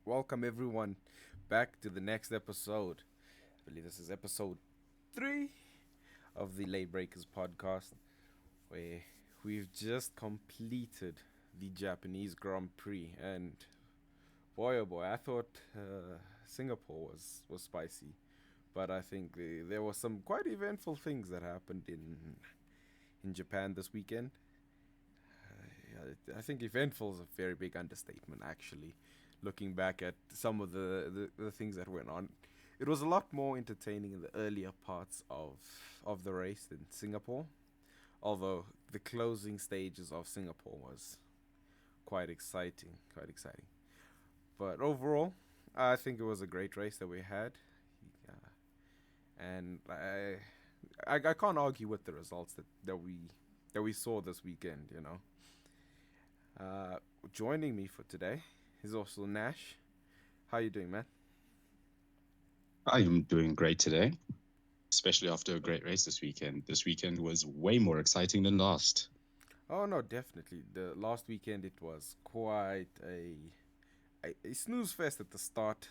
Welcome everyone back to the next episode. I believe this is episode 3 of the Late Breakers podcast, where we've just completed the Japanese Grand Prix. And boy, oh boy, I thought Singapore was spicy. But I think there were some quite eventful things that happened in Japan this weekend. I think eventful is a very big understatement, actually. Looking back at some of the things that went on, it was a lot more entertaining in the earlier parts of the race than Singapore. Although the closing stages of Singapore was quite exciting, quite exciting. But overall, I think it was a great race that we had, and I can't argue with the results that we saw this weekend. Uh, Joining me for today is also Nash. How you doing, man? I am doing great today, especially after a great race this weekend. This weekend was way more exciting than last. Oh no, definitely. The last weekend it was quite a snooze fest at the start,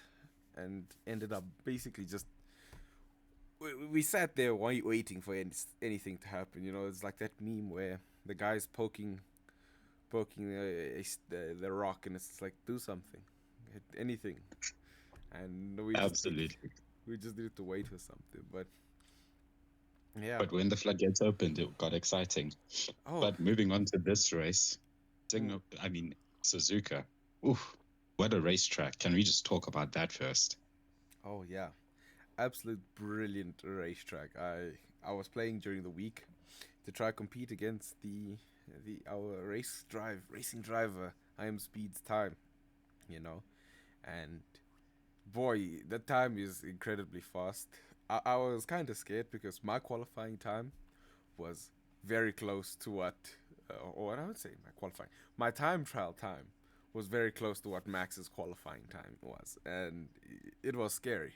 and ended up basically just we sat there waiting for anything to happen. It's like that meme where the guy's poking the rock, and it's like do something, anything, and Absolutely. we just needed to wait for something. But yeah. But when the floodgates opened, it got exciting. Oh. But moving on to this race, Mm. Suzuka. Oof, what a racetrack. Can we just talk about that first? Oh yeah, absolute brilliant racetrack. I was playing during the week to try compete against the our racing driver I am Speed's time, you know, and boy, the time is incredibly fast. I was kind of scared because my qualifying time was very close to or what I would say, my time trial time was very close to what Max's qualifying time was, and it was scary.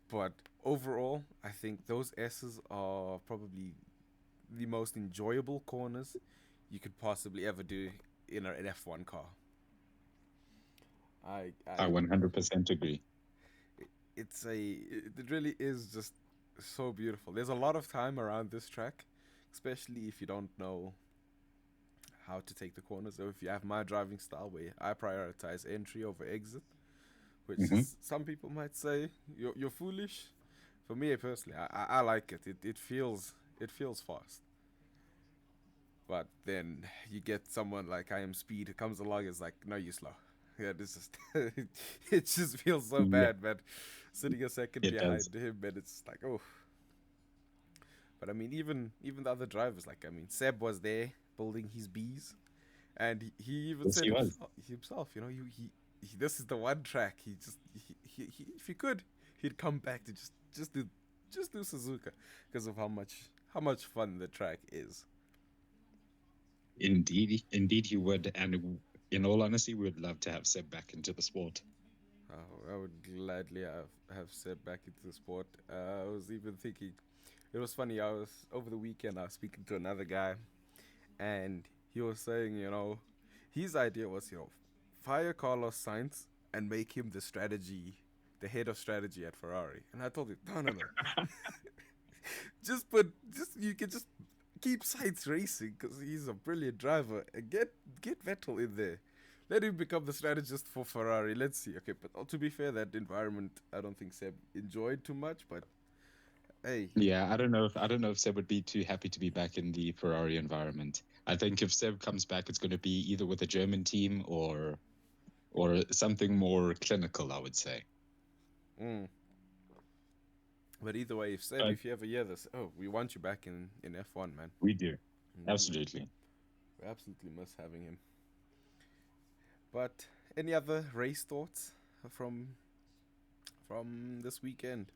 But overall, I think those S's are probably the most enjoyable corners you could possibly ever do in an F1 car. I, I I, 100% agree. it really is just so beautiful. There's a lot of time around this track, especially if you don't know how to take the corners, or if you have my driving style where I prioritize entry over exit, which Hmm. some people might say you're foolish. For me personally, I like it. It feels fast. But then you get someone like I am Speed who comes along, is like, no, you slow. Yeah, this is it just feels so Yeah, bad, man. Sitting a second it does. behind him, and it's like, oh. But I mean, even the other drivers, like I mean, Seb was there building his bees, and he even Yes, said he was. himself, this is the one track if he could, he'd come back to just do Suzuka because of how much fun the track is. Indeed, he would. And in all honesty, we would love to have Seb back into the sport. I would gladly have Seb back into the sport. I was even thinking, it was funny. I was over the weekend. I was speaking to another guy, and he was saying, his idea was, fire Carlos Sainz and make him the head of strategy at Ferrari. And I told him, no, no, no, just you can just keep Sainz racing because he's a brilliant driver, and get Vettel in there. Let him become the strategist for Ferrari. Let's see. Okay, but to be fair, that environment I don't think Seb enjoyed too much. But hey, Yeah, I don't know if Seb would be too happy to be back in the Ferrari environment. I think if Seb comes back, it's going to be either with a German team or something more clinical, I would say. mm. But either way, if Seb, But if you ever hear this, oh, we want you back in F1, man. we do. Mm, Absolutely. we absolutely miss having him. But any other race thoughts from from this weekend?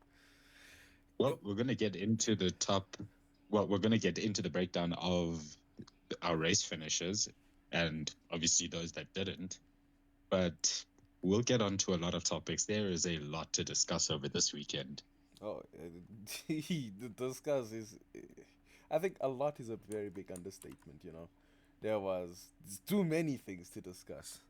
Well, we're going to get into the top. Well, we're going to get into the breakdown of our race finishes and obviously those that didn't. But we'll get onto a lot of topics. There is a lot to discuss over this weekend. Oh, the discuss is. I think a lot is a very big understatement. There was too many things to discuss,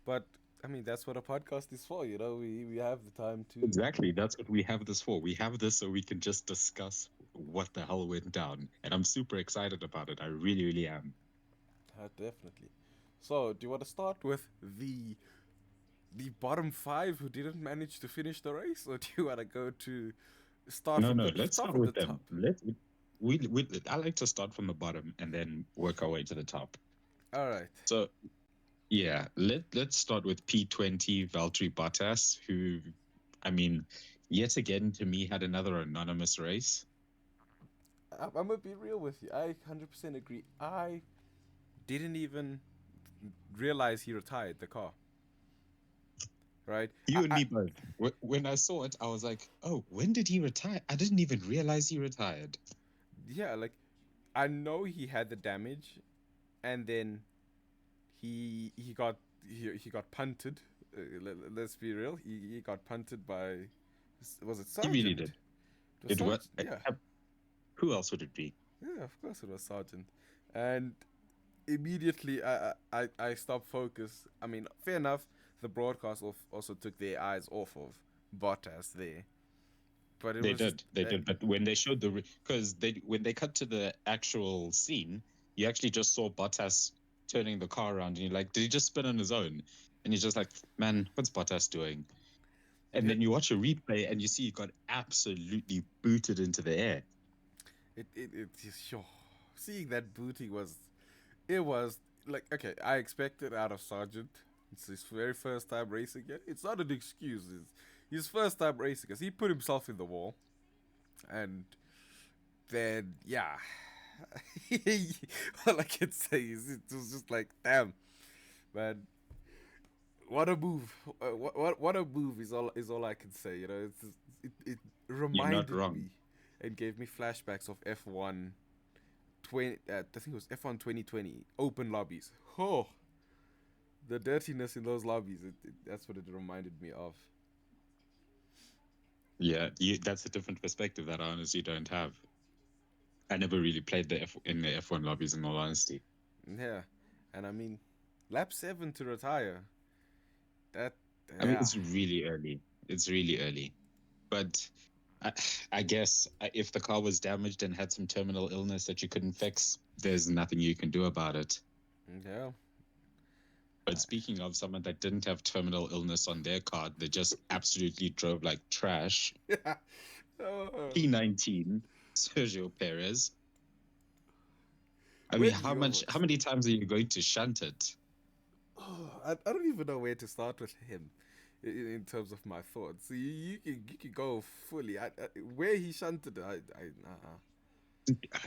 but I mean, that's what a podcast is for. We have the time to. Exactly. That's what we have this for. We have this so we can just discuss what the hell went down. And I'm super excited about it. I really, really am. Definitely. So, do you want to start with the bottom five who didn't manage to finish the race, or do you want to go to start No, from no, the let's start start from the with them. top? I like to start from the bottom and then work our way to the top. All right. So yeah, let's start with P20 Valtteri Bottas, who, I mean, yet again to me had another anonymous race. I'm gonna be real with you. I 100% agree. I didn't even realize he retired the car. Right? You and me both. When I saw it, I was like, "Oh, when did he retire? I didn't even realize he retired." Yeah, like I know he had the damage, and then he got punted. Let's be real. He got punted by, was it He really Sergeant? did. It was It was. Sergeant. Yeah, Who else would it be? yeah. Of course it was Sergeant. And immediately I stopped focus. I mean, fair enough. The broadcast also took their eyes off of Bottas there, but it They was just did. They did. But when they showed because they when they cut to the actual scene, you actually just saw Bottas turning the car around, and you're like, did he just spin on his own? And you're just like, man, what's Bottas doing? And yeah, then you watch a replay, and you see he got absolutely booted into the air. it just sure. Seeing that booty was, it was like, okay, I expected out of Sergeant. It's his very first time racing it. It's not an excuse. It's his first time racing because he put himself in the wall, and then yeah, all I can say is it was just like, damn, man, what a move! What a move is all I can say. It You're not reminded wrong. me and gave me flashbacks of F1 20. I think it was F1 2020 open lobbies. Oh, the dirtiness in those lobbies. That's what it reminded me of. Yeah, that's a different perspective that I honestly don't have. I never really played in the F1 lobbies, in all honesty. Yeah, and I mean, lap 7 to retire. That I mean, yeah. it's really early. It's really early. But I, I guess if the car was damaged and had some terminal illness that you couldn't fix, there's nothing you can do about it. Yeah. But speaking of someone that didn't have terminal illness on their car, they just absolutely drove like trash. Oh, P19, Sergio Perez. I where mean, do you over? how many times are you going to shunt it? Oh, I don't even know where to start with him in terms of my thoughts. You can go fully. Where he shunted,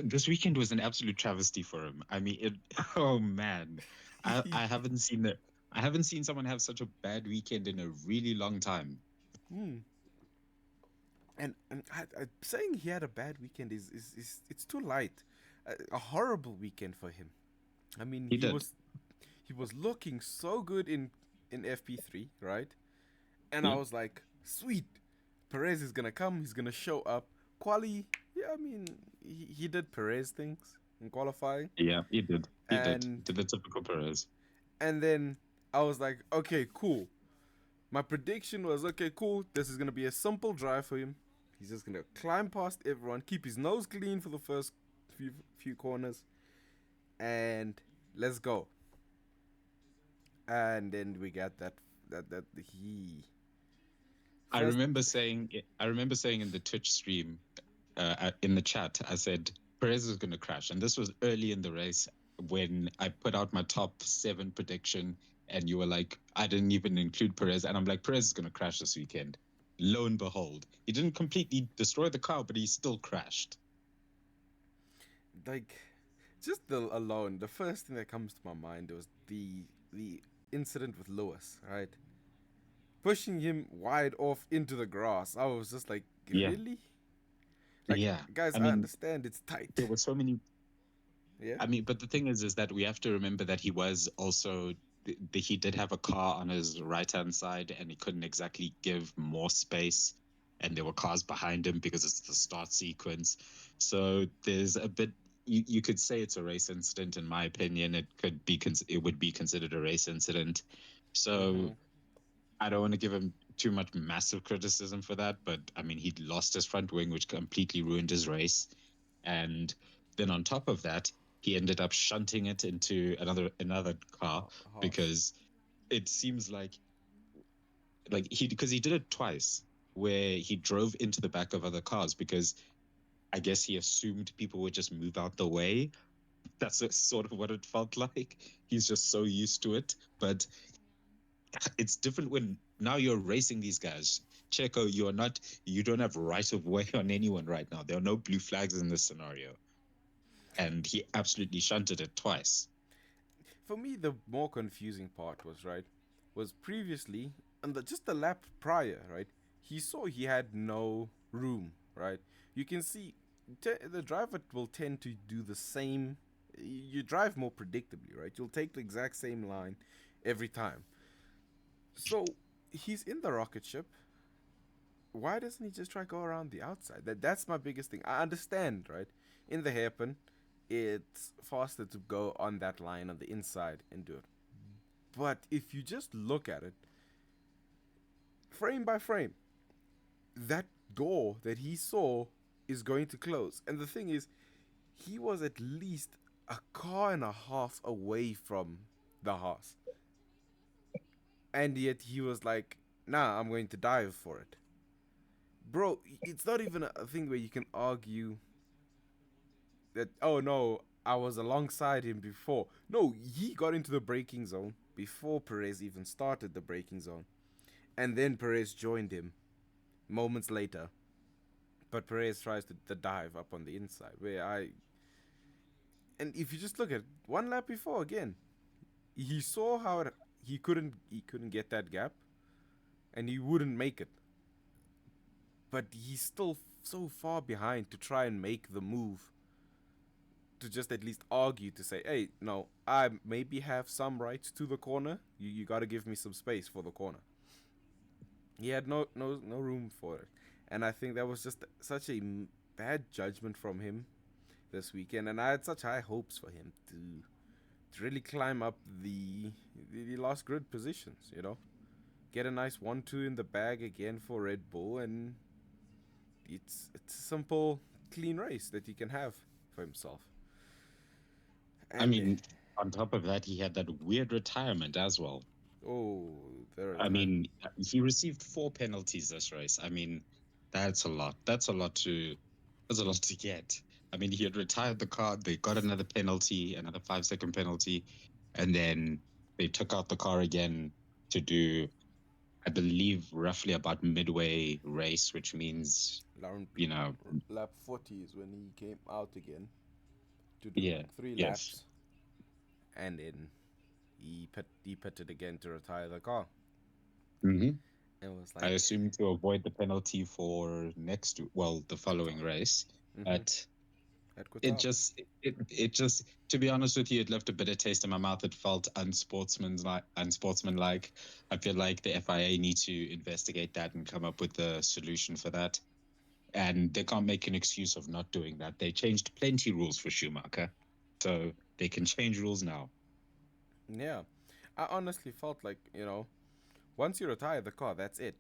This weekend was an absolute travesty for him. I mean, oh man, I haven't seen it. I haven't seen someone have such a bad weekend in a really long time. hmm. And saying he had a bad weekend is it's too light. A horrible weekend for him. I mean, He did. he was looking so good in FP3, right? And I Yeah, was like, sweet, Perez is gonna come. He's gonna show up. Quali, yeah, I mean, he did Perez things in qualifying, yeah, he did. He did. and Did the typical Perez. then I was like, okay, cool. My prediction was, okay, cool. This is gonna be a simple drive for him. He's just gonna climb past everyone, keep his nose clean for the first few corners, and let's go. And then we got that he first. I remember saying in the Twitch stream, in the chat, I said Perez is going to crash, and this was early in the race when I put out my top 7 prediction, and you were like, I didn't even include Perez, and I'm like, Perez is going to crash this weekend. Lo and behold, he didn't completely destroy the car, but he still crashed. Like, just the alone, the first thing that comes to my mind was the incident with Lewis, right? Pushing him wide off into the grass. I was just like, Yeah, really? Like, yeah. guys, I I mean, understand it's there tight. were so many. Yeah. I mean, but the thing is that we have to remember that he was also he did have a car on his right hand side, and he couldn't exactly give more space, and there were cars behind him because it's the start sequence. So there's a bit. You could say it's a race incident. In my opinion, it would be considered a race incident. So Mm-hmm. I don't want to give him too much massive criticism for that, but I mean, he lost his front wing, which completely ruined his race. And then on top of that, he ended up shunting it into another car Haas. because it seems like he because he did it twice where he drove into the back of other cars because I guess he assumed people would just move out the way. That's sort of what it felt like. He's just so used to it. But it's different when now you're racing these guys. Checo, you don't have right of way on anyone right now. There are no blue flags in this scenario. And he absolutely shunted it twice. For me, the more confusing part was previously, and just the lap prior, right? He saw he had no room, right? You can see the driver will tend to do the same. You drive more predictably, right? You'll take the exact same line every time. So he's in the rocket ship. Why doesn't he just try go around the outside? That's my biggest thing. I understand, right? In the hairpin, it's faster to go on that line on the inside and do it. But if you just look at it, frame by frame, that door that he saw is going to close. And the thing is, he was at least a car and a half away from the house. And yet he was like, nah, I'm going to dive for it. Bro, it's not even a thing where you can argue that, oh no, I was alongside him before. No, he got into the braking zone before Perez even started the braking zone. And then Perez joined him moments later. But Perez tries to dive up on the inside. Where I. And if you just look at one lap before again, he saw how he couldn't get that gap and he wouldn't make it. But he's still so far behind to try and make the move to just at least argue to say, hey, no, I maybe have some rights to the corner. You got to give me some space for the corner. He had no room for it, and I think that was just such a bad judgment from him this weekend. And I had such high hopes for him to really climb up the last grid positions. Get a nice 1-2 in the bag again for Red Bull, and it's a simple, clean race that he can have for himself. I And mean, on top of that, he had that weird retirement as well. oh, there I I mean, he received 4 penalties this race. I mean, that's a lot. That's a lot to get. I mean, he had retired the car. They got another penalty, another 5 second penalty, and then they took out the car again to do, I believe, roughly about midway race, which means, around you know, lap 40 is when he came out again to do yeah, like three yes. laps, and then he pitted again to retire the car. hmm It was I like assume to avoid the penalty for the following Qatar. race, Mm-hmm. but At it Qatar. just to be honest with you, it left a bitter taste in my mouth. It felt unsportsmanlike. I feel like the FIA need to investigate that and come up with a solution for that. And they can't make an excuse of not doing that. They changed plenty rules for Schumacher, so they can change rules now. Yeah, I honestly felt like once you retire the car, that's it.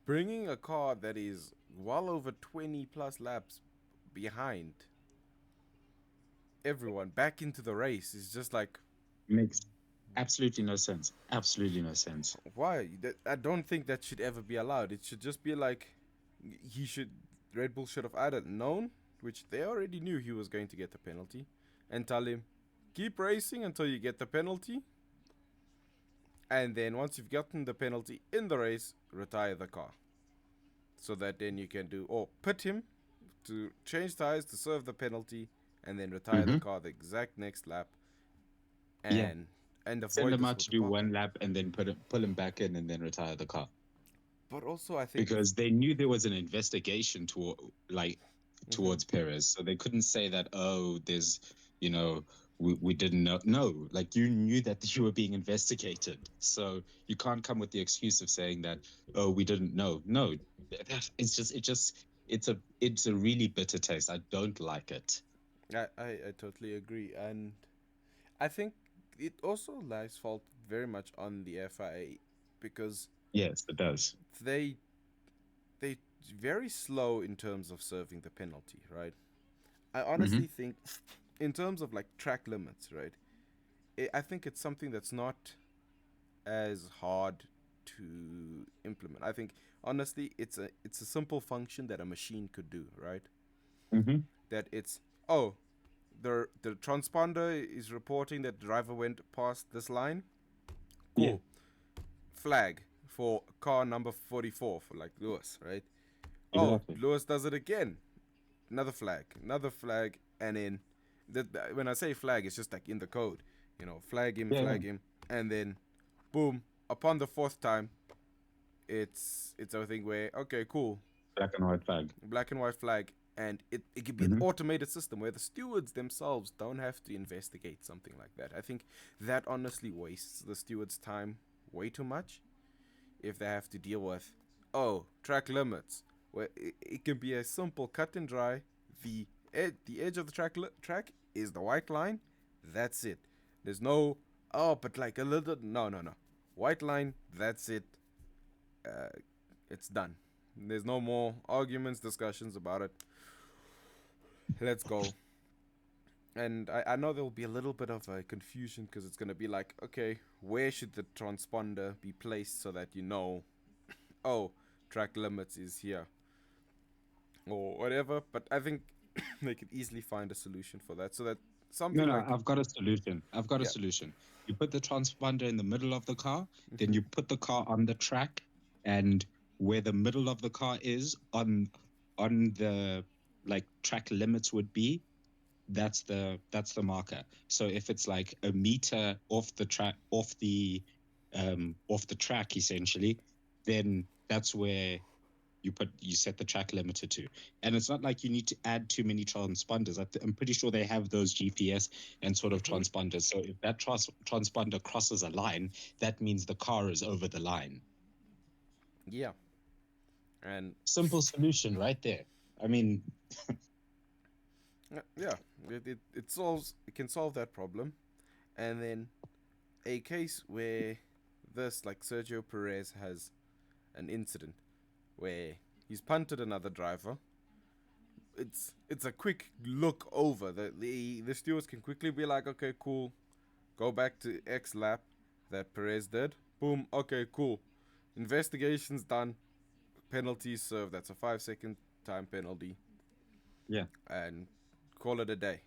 Bringing a car that is well over 20 plus laps behind everyone back into the race is just like, Makes absolutely no sense. Absolutely no sense. why? I don't think that should ever be allowed. It should just be like he should Red Bull should have either known, which they already knew he was going to get the penalty, and tell him keep racing until you get the penalty, and then once you've gotten the penalty in the race, retire the car, so that then you can do or pit him to change tires to serve the penalty, and then retire the hmm car the exact next lap, Yeah, and send avoid them this out whole to do debacle. one lap and then pull him back in and then retire the car. But also, I think Because they knew there was an investigation like mm-hmm, towards Perez, so they couldn't say that, oh, there's, you know, we didn't know. No, like you knew that you were being investigated, so you can't come with the excuse of saying that, oh, we didn't know. No, it's a really bitter taste. I don't like it. I totally agree, and I think it also lies fault. very much on the FIA because Yes, it does. they they very slow in terms of serving the penalty, right? I Mm-hmm. honestly think, in terms of like track limits, right? I think it's something that's not as hard to implement. I think honestly, it's a simple function that a machine could do, right? Mm-hmm. That it's, oh, the transponder is reporting that the driver went past this line. Yeah, Cool. Flag for car number 44 for like Lewis, right? Oh, exactly. Lewis does it again. Another flag, and then when I say flag, it's just like in the code, Yeah, yeah. flag him, and then boom. Upon the fourth time, it's a thing where, okay, cool, Black and white flag. black and white flag, and it could be an Mm-hmm. automated system where the stewards themselves don't have to investigate something like that. I think that honestly wastes the stewards' time way too much if they have to deal with, oh, track limits, where it can be a simple cut and dry. The edge of the track is the white line. That's it. There's no, oh, but like a little, no, white line. That's it. Uh, it's done. There's no more arguments, discussions about it. Let's go. And I know there'll be a little bit of a confusion because it's going to be like, okay, where should the transponder be placed so that oh, track limits is here or whatever. But I think they could easily find a solution for that so that No, something no, like, I've got a solution. I've got a yeah. solution. You put the transponder in the middle of the car, then Hmm. you put the car on the track, and where the middle of the car is on the like track limits would be, that's the marker. So if it's like a meter off the track off the track essentially, then that's where you set the track limiter to. And it's not like you need to add too many transponders. I'm pretty sure they have those GPS and sort of Hmm. transponders. So if that transponder crosses a line, that means the car is over the line. Yeah. And Simple solution right there. I mean, yeah, it can solve that problem. And then a case where this, like Sergio Perez has an incident where he's punted another driver. It's a quick look over. The stewards can quickly be like, okay, cool, go back to X lap that Perez did. Boom, okay, cool. Investigation's done. Penalty served. That's a 5 second time penalty. yeah. And call it a day.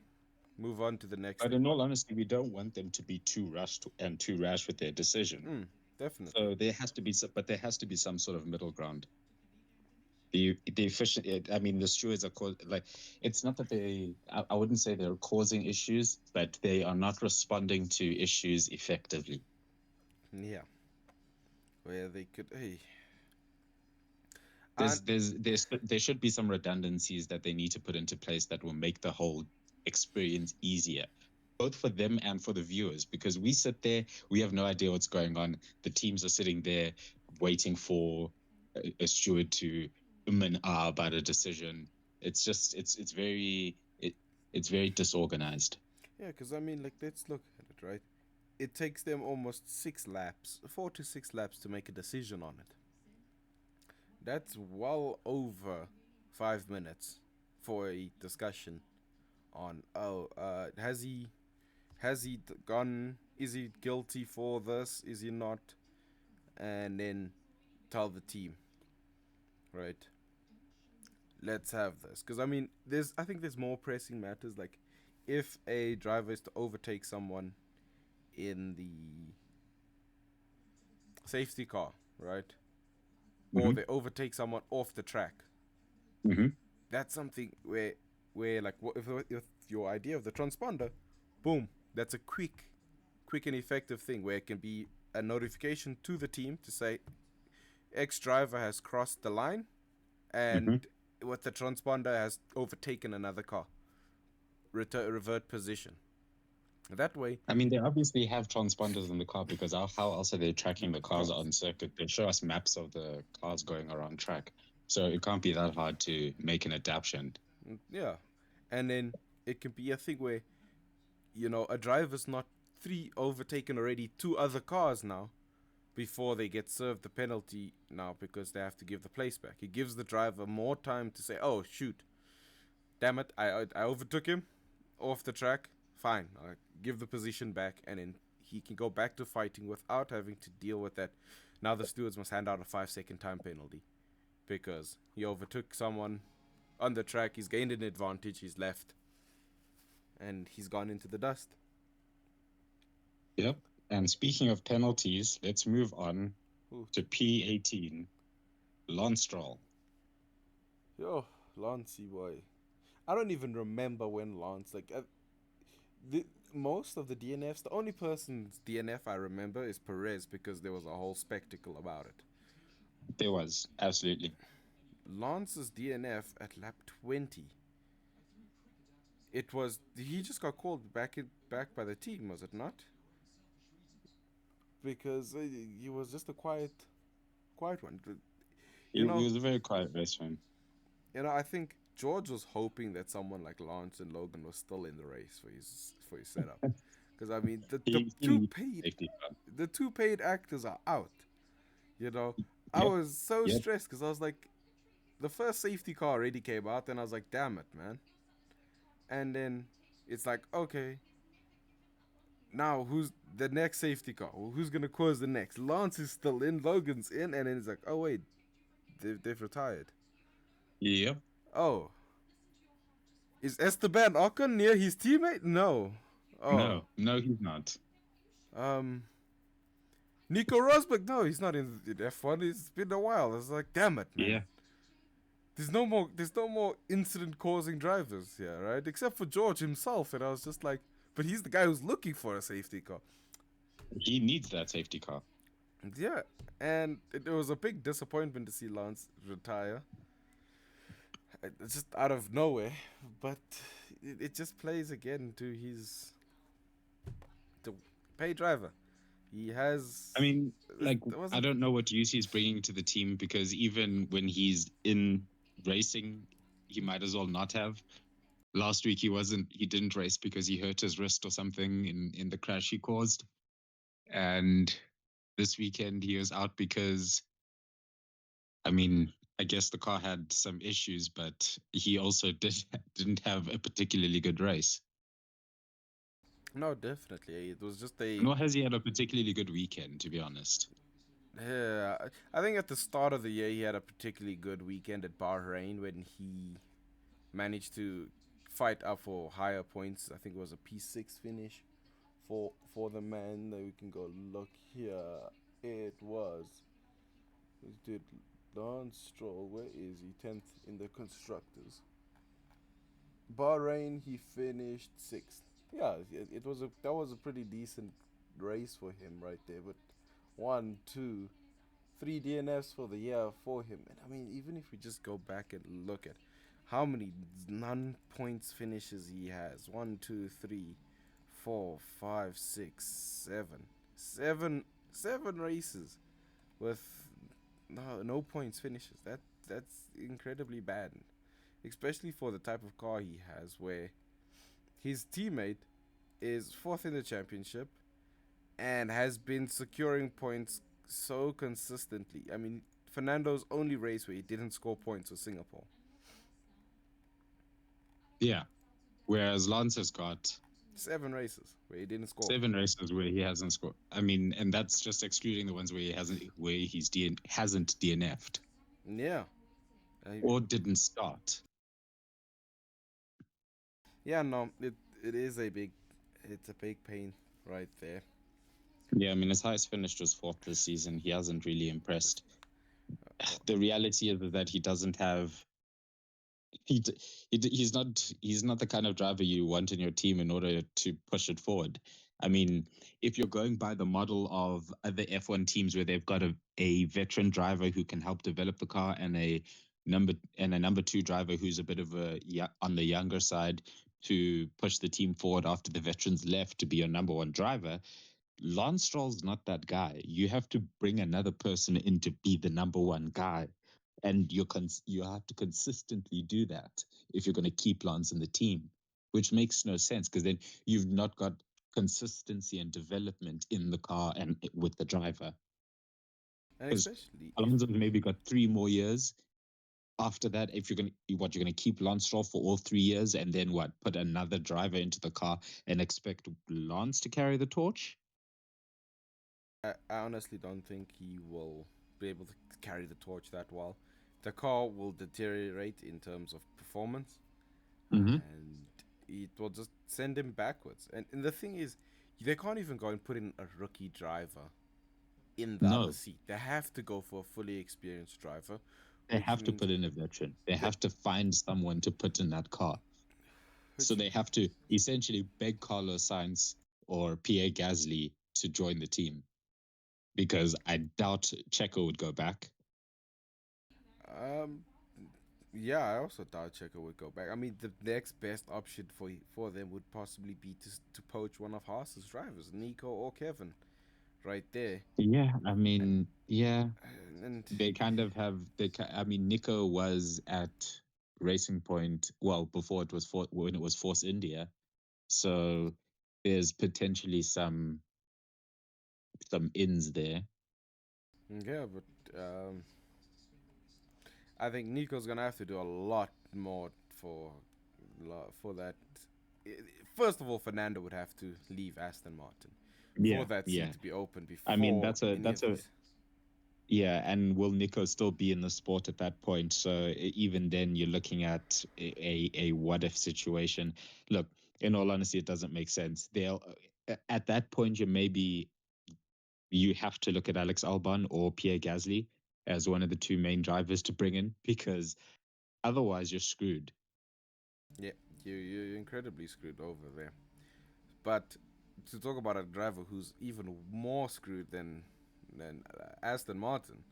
Move on to the next But thing. in all honesty, we don't want them to be too rushed and too rash with their decision. Mm, definitely. So but there has to be some sort of middle ground. The efficient, I mean, the stewards are called like, it's not that I wouldn't say they're causing issues, but they are not responding to issues effectively. Yeah. Where they could, hey. And There should be some redundancies that they need to put into place that will make the whole experience easier, both for them and for the viewers, because we sit there, we have no idea what's going on. The teams are sitting there waiting for a steward to and ah about a decision. It's just it's very disorganized. yeah, because I mean, like, let's look at it, right? It takes them almost 6 laps, 4 to 6 laps to make a decision on it. That's well over 5 minutes for a discussion on, oh, has he gone, is he guilty for this, is he not, and then tell the team, right? Let's have this, because I mean, I think there's more pressing matters, like if a driver is to overtake someone in the safety car, right? Or Hmm. they overtake someone off the track. Hmm. That's something where like, if your idea of the transponder, boom, that's a quick and effective thing where it can be a notification to the team to say X driver has crossed the line and Hmm. what the transponder has overtaken another car. Revert position. That way, I mean, they obviously have transponders in the car because how else are they tracking the cars cars. on circuit? They show us maps of the cars going around track. So it can't be that hard to make an adaptation. Yeah. And then it can be a thing where, a driver's not three overtaken already two other cars now before they get served the penalty now because they have to give the place back. He gives the driver more time to say, "Oh shoot, damn it, I overtook him off the track. Fine, I'll give the position back, and then he can go back to fighting without having to deal with that. Now the stewards must hand out a 5 second time penalty because he overtook someone on the track. He's gained an advantage. He's left, and he's gone into the dust." Yep. And speaking of penalties, let's move on Ooh. to P18, Lance Stroll. Yo, Lancey boy. I don't even remember when Lance the most of the DNFs. The only person's DNF I remember is Perez because there was a whole spectacle about it. There was, absolutely. Lance's DNF at lap 20. It was he just got called back by the team, was it not? Because he was just a quiet one. You It know, was a very quiet race for him. I think George was hoping that someone like Lance and Logan was still in the race for his setup. Because I mean, He needs safety car. the two paid actors are out. You know, I Yep. was so Yep. stressed because I was like, the first safety car already came out, and I was like, damn it, man. And then it's like, okay, now who's the next safety car? Who's gonna cause the next? Lance is still in, Logan's in, and then it's like, oh wait, they've retired. Yep. Oh, is Esteban Ocon near his teammate? No. Oh, No, he's not. um, Nico Rosberg? No, he's not in F1. It's been a while. It's like, damn it, man. Yeah. There's no more incident causing drivers here, right? Except for George himself. And I was just like, but he's the guy who's looking for a safety car. He needs that safety car. Yeah, and it was a big disappointment to see Lance retire. It's just out of nowhere, but it just plays again to his the pay driver. He has. I mean, like, There I wasn't. don't know what UC is bringing to the team because even when he's in racing, he might as well not have. Last week he didn't race because he hurt his wrist or something in the crash he caused. And this weekend he was out because, I mean, I guess the car had some issues, but he also didn't have a particularly good race. No, definitely. It was just a. Nor has he had a particularly good weekend, to be honest. Yeah, I think at the start of the year he had a particularly good weekend at Bahrain when he managed to fight up for higher points. I think it was a P6 finish for the man. We can go look here. It was. Dude, Lance Stroll, where is he? 10th in the constructors. Bahrain, he finished 6th. Yeah, it was that was a pretty decent race for him right there. But one, two, three DNFs for the year for him. And I mean, even if we just go back and look at how many non-points finishes he has, one, two, three, four, five, six, seven races with no points finishes. That's incredibly bad, especially for the type of car he has, where his teammate is fourth in the championship and has been securing points so consistently. I mean, Fernando's only race where he didn't score points was Singapore. Yeah. Whereas Lance has got 7 races where he didn't score. 7 races where he hasn't scored. I mean, and that's just excluding the ones where hasn't DNF'd Yeah. or didn't start. Yeah, no, it is it's a big pain right there. Yeah, I mean, his highest finish was fourth this season. He hasn't really impressed. The reality is that he doesn't have. He, he's not the kind of driver you want in your team in order to push it forward. I mean, if you're going by the model of other F1 teams where they've got a veteran driver who can help develop the car and a number two driver who's a bit of on the younger side to push the team forward after the veterans left to be your number one driver, Lance Stroll's not that guy. You have to bring another person in to be the number one guy, and you have to consistently do that if you're going to keep Lance in the team, which makes no sense because then you've not got consistency and development in the car and with the driver. And Because especially if Alonso's maybe got 3 more years. After that, if you're gonna keep Lance Stroll for all 3 years, and then what? Put another driver into the car and expect Lance to carry the torch? I honestly don't think he will be able to carry the torch that well. The car will deteriorate in terms of performance, Mm-hmm. and it will just send him backwards. And the thing is, they can't even go and put in a rookie driver in the other No, seat. They have to go for a fully experienced driver, they which have to means put in a veteran. They that, have to find someone to put in that car. So which they have to essentially beg Carlos Sainz or Pierre Gasly to join the team because I doubt Checo would go back. um yeah, I also thought Checo would go back. I mean, the next best option for them would possibly be to poach one of Haas's drivers, Nico or Kevin, right there. Yeah, I mean, yeah, And they kind of have. I mean, Nico was at Racing Point. Well, before it was when it was Force India. So there's potentially some ins there. yeah, but I think Nico's gonna have to do a lot more for that. First of all, Fernando would have to leave Aston Martin for Yeah, that seat yeah. to be open I mean, before any that's of a these. yeah. And will Nico still be in the sport at that point? So even then, you're looking at a what if situation. Look, in all honesty, it doesn't make sense. They'll at that point, you have to look at Alex Albon or Pierre Gasly as one of the two main drivers to bring in because otherwise you're screwed. Yeah, you're incredibly screwed over there. But to talk about a driver who's even more screwed than Aston Martin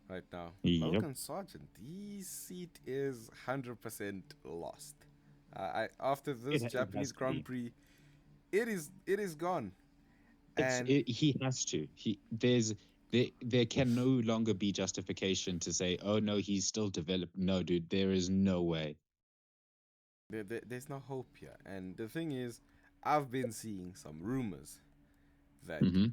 right now, Yep. Logan Sargent, his seat is 100% lost. After this It Japanese has to Grand be. Prix, it is gone. And He has to. There can no longer be justification to say, oh no, he's still developed. No, dude, there is no way. there's no hope here. And the thing is, I've been seeing some rumors that Hmm.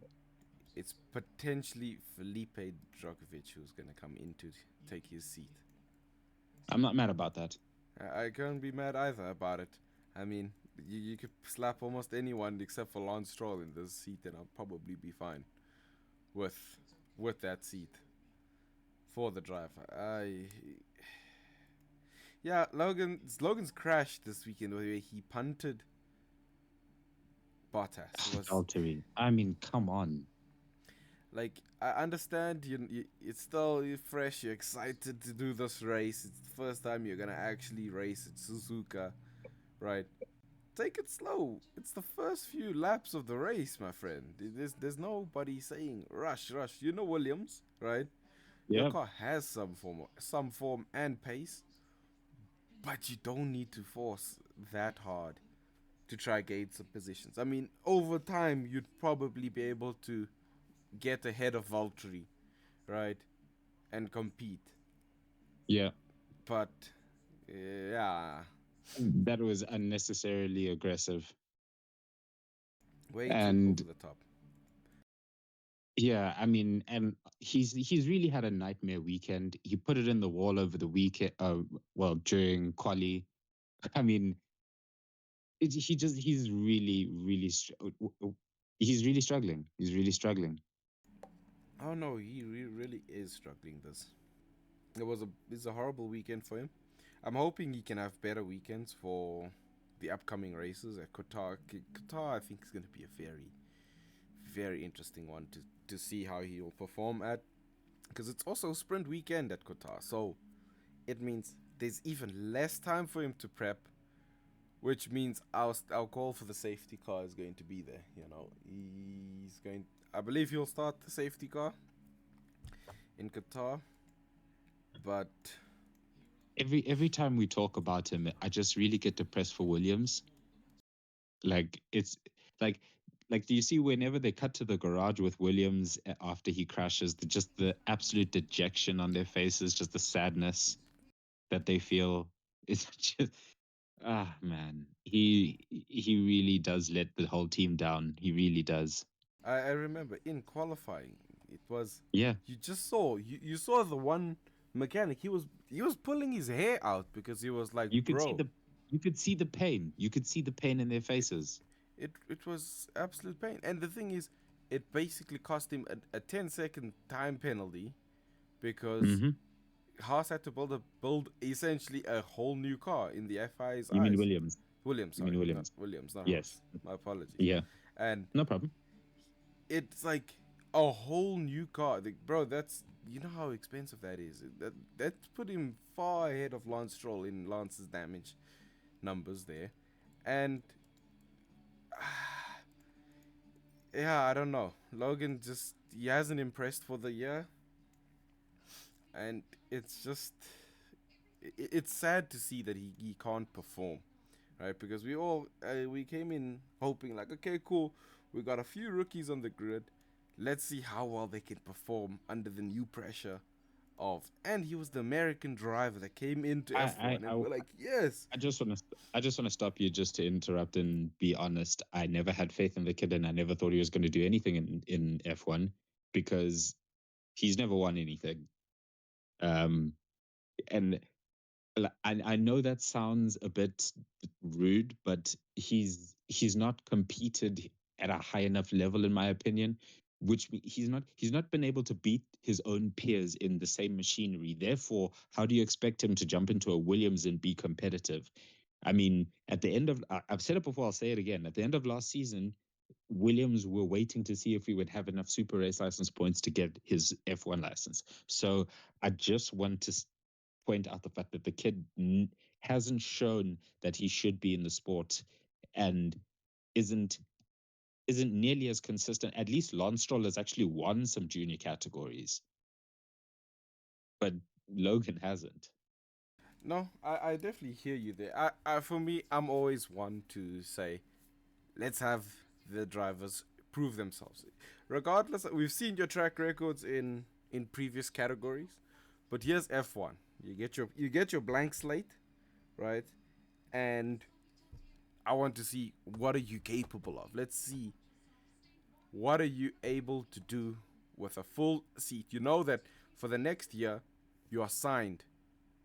it's potentially Felipe Drogovic who's going to come in to take his seat. I'm not mad about that. I can't be mad either about it. I mean, you could slap almost anyone except for Lance Stroll in this seat, and I'll probably be fine with with that seat for the driver. Yeah, Logan's crash this weekend where he punted Bottas was Valtteri. I mean, come on. like, I understand it's still you're fresh, you're excited to do this race. It's the first time you're gonna actually race at Suzuka, right? Take it slow. It's the first few laps of the race, my friend. There's nobody saying rush, rush. You know Williams, right? Your Yep. car has some form and pace, but you don't need to force that hard to try gain some positions. I mean, over time you'd probably be able to get ahead of Valtteri, right, and compete. Yeah. But yeah, That was unnecessarily aggressive. way too over And the top. yeah, I mean, and he's really had a nightmare weekend. He put it in the wall over the weekend. Well, during quali. I mean, he's he's really struggling. He's really struggling. Oh no, he really is struggling this. It's a horrible weekend for him. I'm hoping he can have better weekends for the upcoming races at Qatar. Qatar, I think, is going to be a very interesting one to see how he will perform at, because it's also sprint weekend at Qatar. So it means there's even less time for him to prep, which means our call for the safety car is going to be there. He's going. I believe he'll start the safety car in Qatar, but Every time we talk about him, I just really get depressed for Williams. Like it's like do you see whenever they cut to the garage with Williams after he crashes, just the absolute dejection on their faces, just the sadness that they feel. It's just Ah, man, he really does let the whole team down. He really does. I remember in qualifying, it was Yeah, you just saw you saw the one mechanic. He was pulling his hair out because he was like, you could see bro, the you could see the pain. You could see the pain in their faces. it was absolute pain. And the thing is, it basically cost him a 10-second time penalty because Hmm. Haas had to build essentially a whole new car in the FIA's You mean eyes. Williams? Williams, You mean sorry, not Williams? Williams, not Yes. Haas. My apologies. Yeah. And No problem. it's like a whole new car, like, bro. That's you know how expensive that is. That put him far ahead of Lance Stroll in Lance's damage numbers there, and yeah, I don't know. Logan just he hasn't impressed for the year, and it's just it's sad to see that he can't perform, right? Because we came in hoping like, okay, cool, we got a few rookies on the grid. Let's see how well they can perform under the new pressure of. And he was the American driver that came into I F1, I and I, we're like, yes. I just want to stop you just to interrupt and be honest. I never had faith in the kid, and I never thought he was going to do anything in F1 because he's never won anything. Um, and I know that sounds a bit rude, but he's not competed at a high enough level, in my opinion. He's not been able to beat his own peers in the same machinery. Therefore, how do you expect him to jump into a Williams and be competitive? I mean, at the end of I've said it before, I'll say it again. At the end of last season, Williams were waiting to see if we would have enough super race license points to get his F1 license. So I just want to point out the fact that the kid hasn't shown that he should be in the sport and isn't isn't nearly as consistent. At least Lance Stroll has actually won some junior categories, but Logan hasn't. No, I definitely hear you there. For me, I'm always one to say, let's have the drivers prove themselves. Regardless, we've seen your track records in previous categories, but here's F1. You get your blank slate, right? And I want to see what are you capable of. Let's see what are you able to do with a full seat. You know that for the next year you are signed.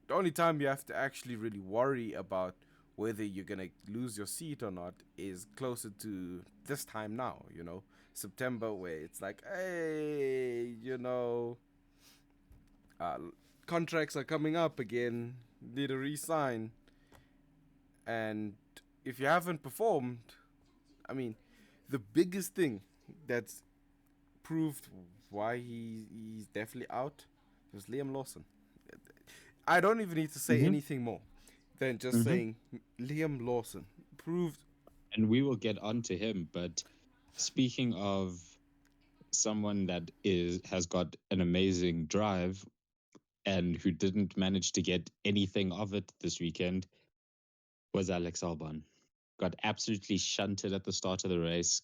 The only time you have to actually really worry about whether you're gonna lose your seat or not is closer to this time now, September, where it's like, hey, uh, contracts are coming up again, need to re-sign, and if you haven't performed, I mean, the biggest thing that's proved why he's definitely out was Liam Lawson. I don't even need to say Mm-hmm. anything more than just Mm-hmm. saying Liam Lawson proved. And we will get on to him. But speaking of someone that is has got an amazing drive and who didn't manage to get anything of it this weekend was Alex Albon. Got absolutely shunted at the start of the race.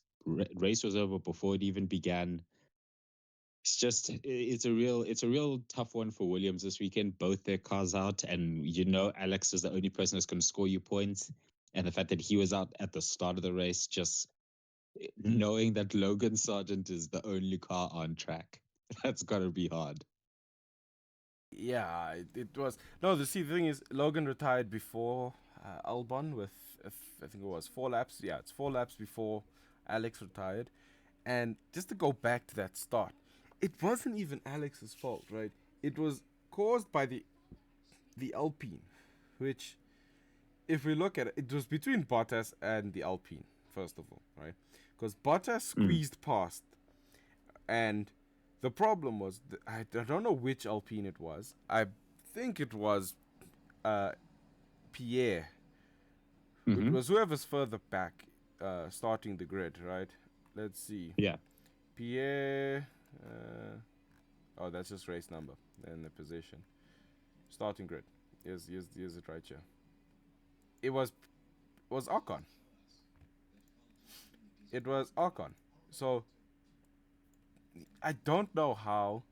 Race was over before it even began. It's a real tough one for Williams this weekend. Both their cars out, and Alex is the only person that's going to score you points. And the fact that he was out at the start of the race, just knowing that Logan Sargent is the only car on track, that's got to be hard. Yeah, it was. No, the thing is, Logan retired before Albon with, I think it was 4 laps. Yeah, it's 4 laps before Alex retired. And just to go back to that start, it wasn't even Alex's fault, right? It was caused by the Alpine, which, if we look at it, it was between Bottas and the Alpine, first of all, right? Because Bottas Mm. squeezed past, and the problem was, I don't know which Alpine it was. I think it was uh, Pierre. It Mm-hmm. was whoever's further back, starting the grid, right? Let's see. Yeah. Pierre. Oh, that's just race number and the position. Starting grid. Here's it right here. It was Ocon. It was Ocon. So I don't know how.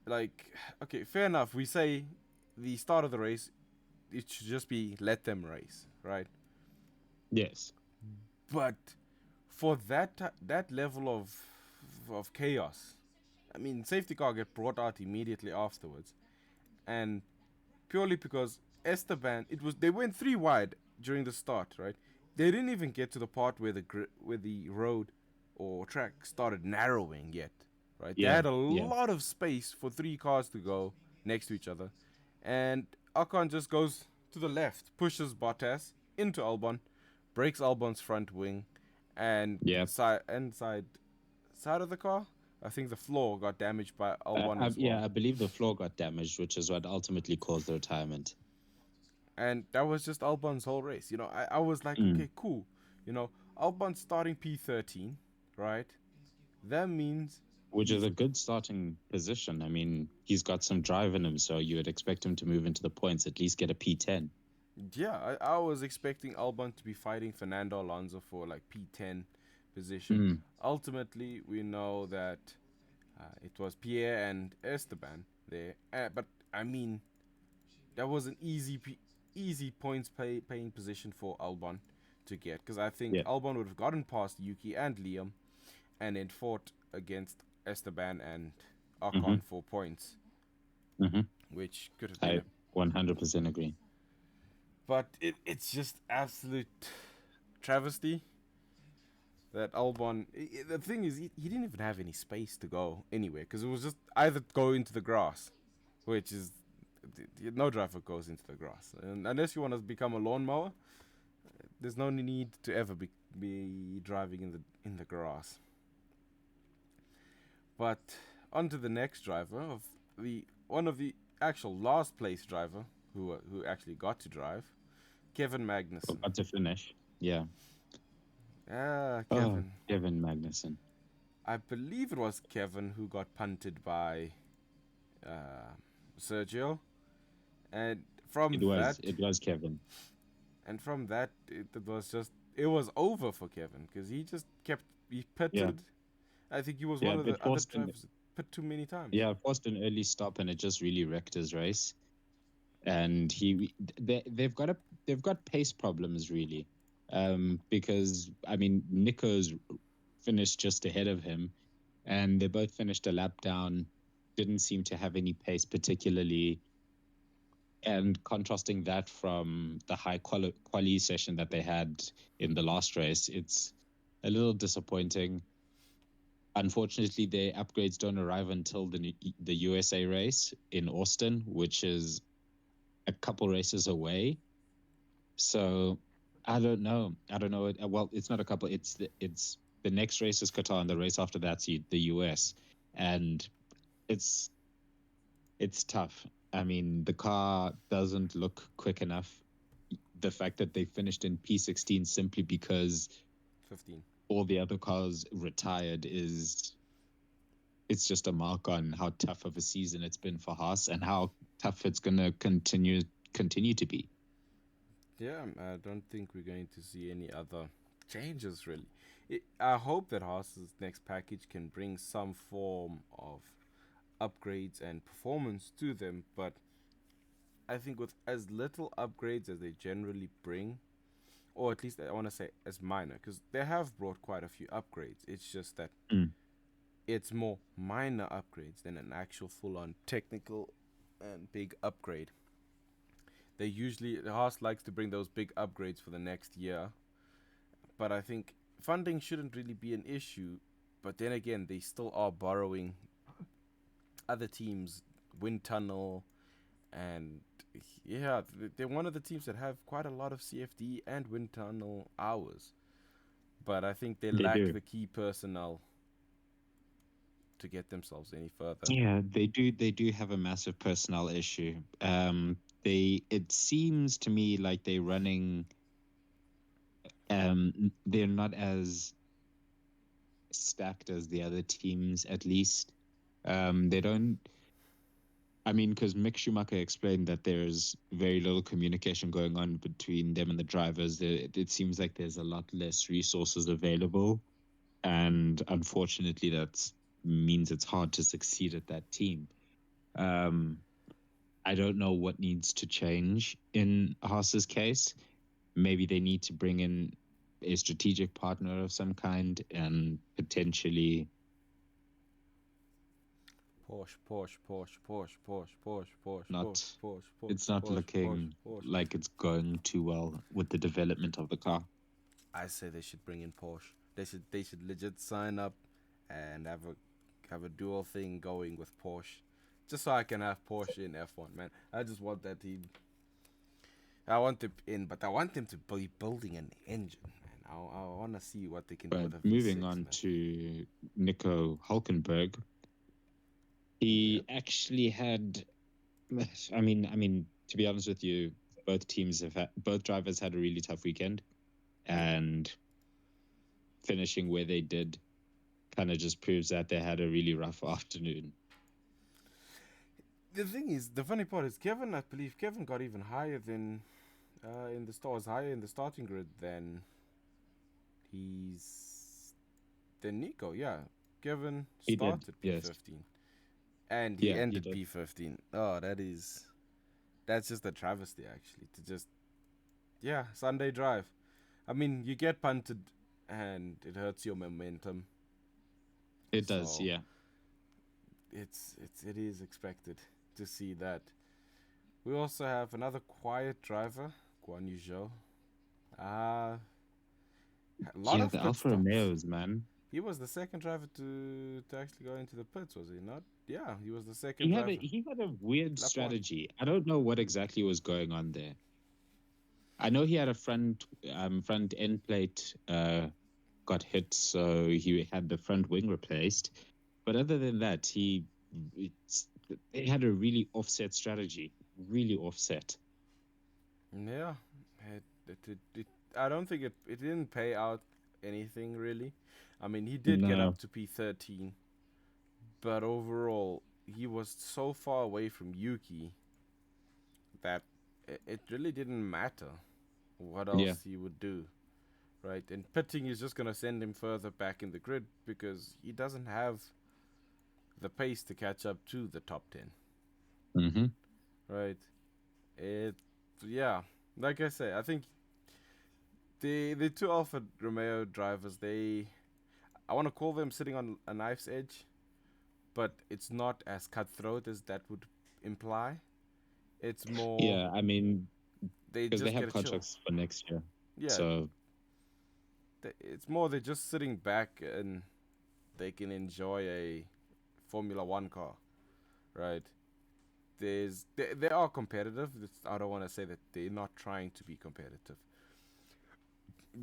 Like, okay, fair enough. We say the start of the race, it should just be let them race, right? Yes. But for that level of chaos, I mean, safety car get brought out immediately afterwards, and purely because Esteban, they went three wide during the start, right? They didn't even get to the part where the road or track started narrowing yet, right? They Yeah. had a Yeah. lot of space for three cars to go next to each other, and Ocon just goes to the left, pushes Bottas into Albon, breaks Albon's front wing, and Yeah. side of the car. I think the floor got damaged by Albon as well. I believe the floor got damaged, which is what ultimately caused the retirement. And that was just Albon's whole race. I was like, Mm. okay, cool. Albon's starting P13, right? That means Which is he's a good starting position. I mean, he's got some drive in him, so you would expect him to move into the points, at least get a P10. yeah. I was expecting Albon to be fighting Fernando Alonso for like P10 position. Mm. Ultimately, we know that it was Pierre and Esteban there, but I mean that was an easy points paying position for Albon to get because I think Yeah. Albon would have gotten past Yuki and Liam and then fought against Esteban and Mm-hmm. Ocon for points, Mm-hmm. which could have been I 100% agree. but it's just absolute travesty that Albon. The thing is, he didn't even have any space to go anywhere because it was just either go into the grass, which is no driver goes into the grass, and unless you want to become a lawnmower, there's no need to ever be driving in the grass. But on to the next driver of the one of the actual last place driver who actually got to drive, Kevin Magnussen. Got to finish. Yeah. Oh, Kevin. Kevin Magnussen. I believe it was Kevin who got punted by uh, Sergio, and from It was. that, It was Kevin. it was over for Kevin because he Yeah. pitted. I think he was Yeah. one of But the other forced an drivers that pit too many times. yeah forced an early stop, and it just really wrecked his race. And they've got pace problems really, because I mean Nico's finished just ahead of him, and they both finished a lap down. Didn't seem to have any pace particularly, and contrasting that from the high quali session that they had in the last race, it's a little disappointing. Unfortunately, their upgrades don't arrive until the USA race in Austin, which is a couple races away. So I don't know. I don't know. Well, it's not a couple. It's the next race is Qatar, and the race after that's the US, and it's it's tough. I mean, the car doesn't look quick enough. The fact that they finished in P16 simply because 15. all the other cars retired is it's just a mark on how tough of a season it's been for Haas and how tough it's going to continue to be. Yeah, I don't think we're going to see any other changes really. I hope that Haas's next package can bring some form of upgrades and performance to them, but I think with as little upgrades as they generally bring, or at least I want to say as minor, because they have brought quite a few upgrades. It's just that Mm. it's more minor upgrades than an actual full on technical and big upgrade. Haas likes to bring those big upgrades for the next year, but I think funding shouldn't really be an issue. But then again, they still are borrowing other teams, wind tunnel, and yeah, they're one of the teams that have quite a lot of CFD and wind tunnel hours. But I think they They lack do. the key personnel to get themselves any further. Yeah, they do. They do have a massive personnel issue. It seems to me like they're running. They're not as stacked as the other teams, at least. They don't. I mean, because Mick Schumacher explained that there's very little communication going on between them and the drivers. It seems like there's a lot less resources available, and unfortunately, that means it's hard to succeed at that team. Um, I don't know what needs to change in Haas's case. Maybe they need to bring in a strategic partner of some kind and potentially Porsche, Porsche, Porsche, Porsche, Porsche, Porsche, Porsche, Porsche, not. Porsche, Porsche, It's not Porsche, Porsche, looking Porsche. like it's going too well with the development of the car. I say they should bring in Porsche. They should legit sign up and have a dual thing going with Porsche. Just so I can have Porsche in F1, man. I just want that team. I want them in, but I want them to be building an engine, man. I want to see what they can do But with a moving V6, on man. to Nico Hulkenberg, he Yep. actually had. To be honest with you, both drivers had a really tough weekend, Yep. and finishing where they did kind of just proves that they had a really rough afternoon. The thing is, the funny part is Kevin. I believe Kevin got even higher than in the stars, higher in the starting grid he's than Nico. Yeah, Kevin He did, started yes, P15 and he yeah, he ended did. P15. Oh, that's just a travesty actually. To just Sunday drive. I mean, you get punted and it hurts your momentum. It does, So yeah. it is expected to see that. We also have another quiet driver, Guan Yu Zhou. Uh, a lot Yeah, of the pit Alfa stops. Romeos, man. He was the second driver to actually go into the pits, was he not? Yeah, he was the second driver. He had a weird Lap one. strategy. I don't know what exactly was going on there. I know he had a front end plate got hit, so he had the front wing replaced. But other than that, it's, they had a really offset strategy, really offset. Yeah, it I don't think it didn't pay out anything really. I mean, he did get up No, to P13, but overall, he was so far away from Yuki that it really didn't matter what yeah, else he would do, right? And pitting is just gonna send him further back in the grid because he doesn't have the pace to catch up to the top 10, hmm right? It, yeah, like I say, I think the two Alfa Romeo drivers, I want to call them sitting on a knife's edge, but it's not as cutthroat as that would imply. It's more yeah. I mean, they because they just get have a chill. contracts for next year, Yeah, so it's more they're just sitting back and they can enjoy a Formula One car, right? They are competitive. I don't want to say that they're not trying to be competitive,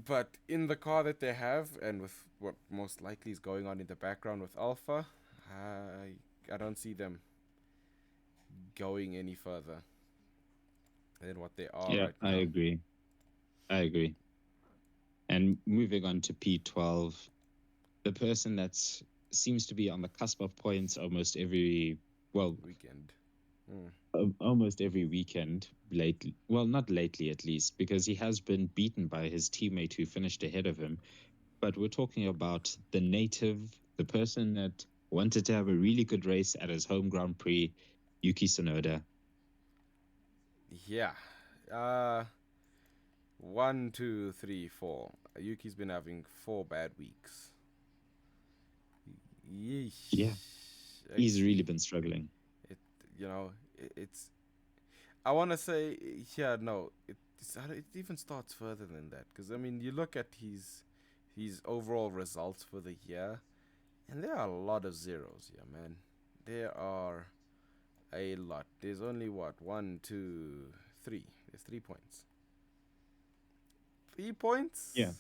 but in the car that they have, and with what most likely is going on in the background with Alpha, I don't see them going any further than what they are yeah, right I now. agree. I agree. And moving on to P12, the person that seems to be on the cusp of points almost every well Weekend. Mm. almost every weekend lately. Well, not lately at least, because he has been beaten by his teammate who finished ahead of him. But we're talking about the native, the person that wanted to have a really good race at his home Grand Prix, Yuki Tsunoda. Yeah. Uh, One, two, three, four. Yuki's been having 4 bad weeks. Yeah, Yeesh. he's really Actually, been struggling. it it's. I want to say yeah no. It even starts further than that because I mean you look at his overall results for the year, and there are a lot of zeros here, man. There are a lot. There's only what one, two, three. There's 3 points. 3 points. Yeah.